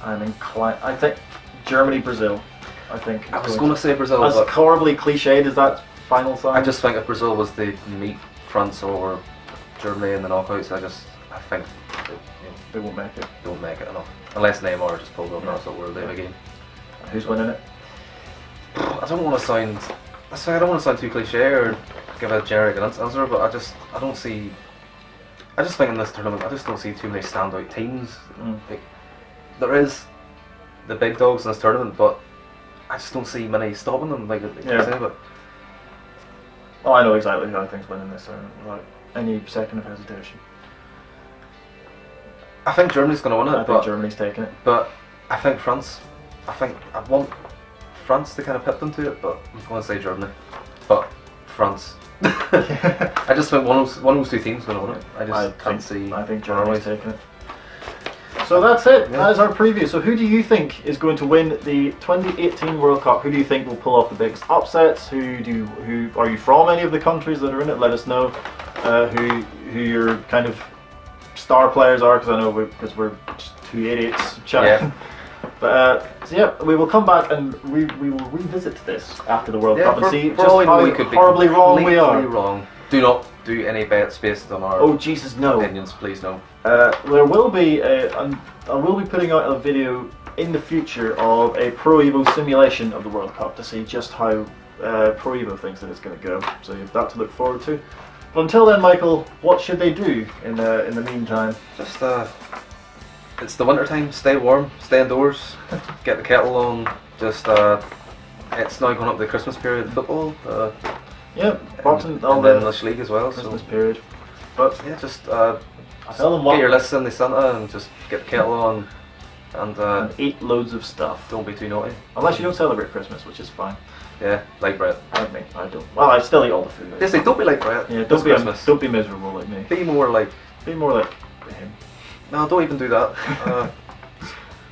I'm inclined. I think Germany, Brazil. I think. I was going to say Brazil, as but horribly cliched as that final side. I just think if Brazil was to meet France or Germany in the knockouts, I think they won't make it. they won't make it enough. Unless Neymar just pulled up and that's what we're doing again. Who's winning it? I don't want to sound. I don't want to sound too cliche or give a generic answer, but I just think in this tournament I just don't see too many standout teams. Like, there is the big dogs in this tournament, but I just don't see many stopping them. Like you say, but oh, I know exactly who I think's winning this tournament without any second of hesitation. I think Germany's going to win it. I think Germany's taking it. But I think France. I want France to kind of pip them to it, but I'm going to say Germany. But France. I just think one of those two teams is going to win it. I think Germany's taking it. So that's it. Yeah. That is our preview. So who do you think is going to win the 2018 World Cup? Who do you think will pull off the biggest upsets? Who are you from? Any of the countries that are in it? Let us know who your kind of star players are, because I know we're just two idiots chatting. Yeah. But so yeah, we will come back and we will revisit this after the World Cup and see just how horribly wrong we are. Wrong. Do not do any bets based on our opinions, please no. There will be I will be putting out a video in the future of a Pro Evo simulation of the World Cup to see just how Pro Evo thinks that it's going to go. So you have that to look forward to. But until then, Michael, what should they do in the meantime? Just it's the winter time. Stay warm, stay indoors, get the kettle on. Just it's now going up the Christmas period of football. Yeah, boxing and the English League as well. Christmas period. But yeah, just tell them get your list in the Santa and just get the kettle on and eat loads of stuff. Don't be too naughty. Unless you don't celebrate Christmas, which is fine. Yeah, like bread. Like me, I don't. Well, I still eat all the food. They say don't be like bread. Yeah, don't be miserable like me. Be more like him. No, don't even do that.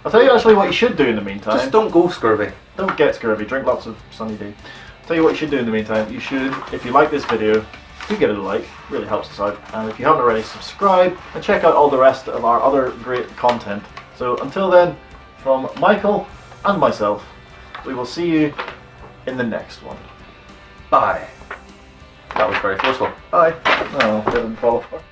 I'll tell you actually what you should do in the meantime. Just don't go scurvy. Don't get scurvy. Drink lots of Sunny D. I'll tell you what you should do in the meantime. You should, if you like this video, do give it a like. It really helps us out. And if you haven't already, subscribe and check out all the rest of our other great content. So until then, from Michael and myself, we will see you in the next one. Bye. That was very forceful. Bye. No, didn't fall apart.